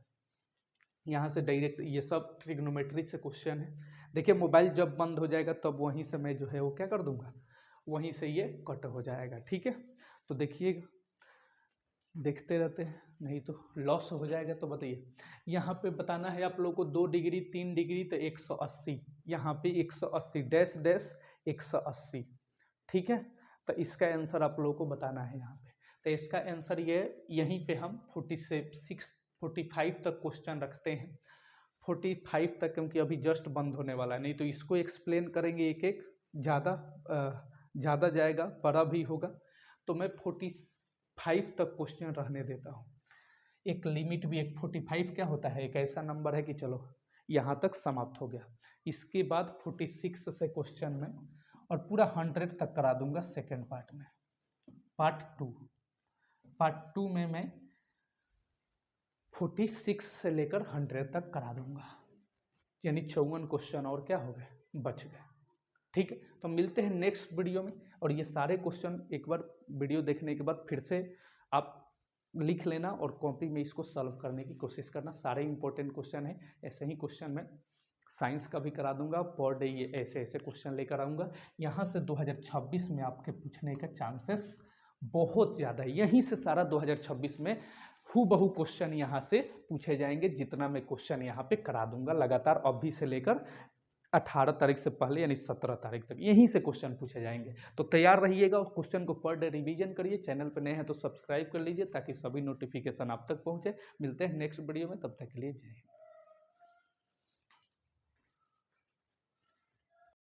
यहाँ से डायरेक्ट ये सब ट्रिग्नोमेट्री से क्वेश्चन है। देखिए मोबाइल जब बंद हो जाएगा तब वहीं से मैं जो है वो क्या कर दूंगा, वहीं से ये कट हो जाएगा, ठीक है। तो देखिए देखते रहते हैं, नहीं तो लॉस हो जाएगा। तो बताइए यहाँ पे बताना है आप लोगों को 2 डिग्री 3 डिग्री तो 180, यहाँ पे 180 डैश डैश 180, ठीक है। तो इसका आंसर आप लोगों को बताना है यहाँ पे, तो इसका आंसर ये यहीं पे हम 45 तक क्वेश्चन रखते हैं, 45 तक, क्योंकि अभी जस्ट बंद होने वाला है, नहीं तो इसको एक्सप्लेन करेंगे एक एक, ज़्यादा जाएगा, बड़ा भी होगा, तो मैं 45 तक क्वेश्चन रहने देता हूँ। एक लिमिट भी, एक 45 क्या होता है, एक ऐसा नंबर है कि चलो यहाँ तक समाप्त हो गया, इसके बाद 46 से क्वेश्चन में और पूरा 100 तक करा दूंगा सेकेंड पार्ट में, पार्ट टू में मैं 46 से लेकर 100 तक करा दूंगा, यानी 54 क्वेश्चन और क्या हो गए, बच गए, ठीक है। तो मिलते हैं नेक्स्ट वीडियो में, और ये सारे क्वेश्चन एक बार वीडियो देखने के बाद फिर से आप लिख लेना और कॉपी में इसको सॉल्व करने की कोशिश करना, सारे इंपॉर्टेंट क्वेश्चन है। ऐसे ही क्वेश्चन मैं साइंस का भी करा दूंगा, पर डे ये ऐसे ऐसे क्वेश्चन लेकर आऊँगा। यहाँ से 2026 में आपके पूछने का चांसेस बहुत ज़्यादा है, यहीं से सारा 2026 में हूबहू क्वेश्चन यहाँ से पूछे जाएंगे, जितना मैं क्वेश्चन यहाँ पे करा दूंगा लगातार, अभी से लेकर 18 तारीख से पहले यानी 17 तारीख तक यहीं से क्वेश्चन पूछे जाएंगे। तो तैयार रहिएगा और क्वेश्चन को पर डे रिवीजन करिए। चैनल पर नए हैं तो सब्सक्राइब कर लीजिए ताकि सभी नोटिफिकेशन आप तक पहुंचे। मिलते हैं नेक्स्ट वीडियो में, तब तक के लिए जय हिंद।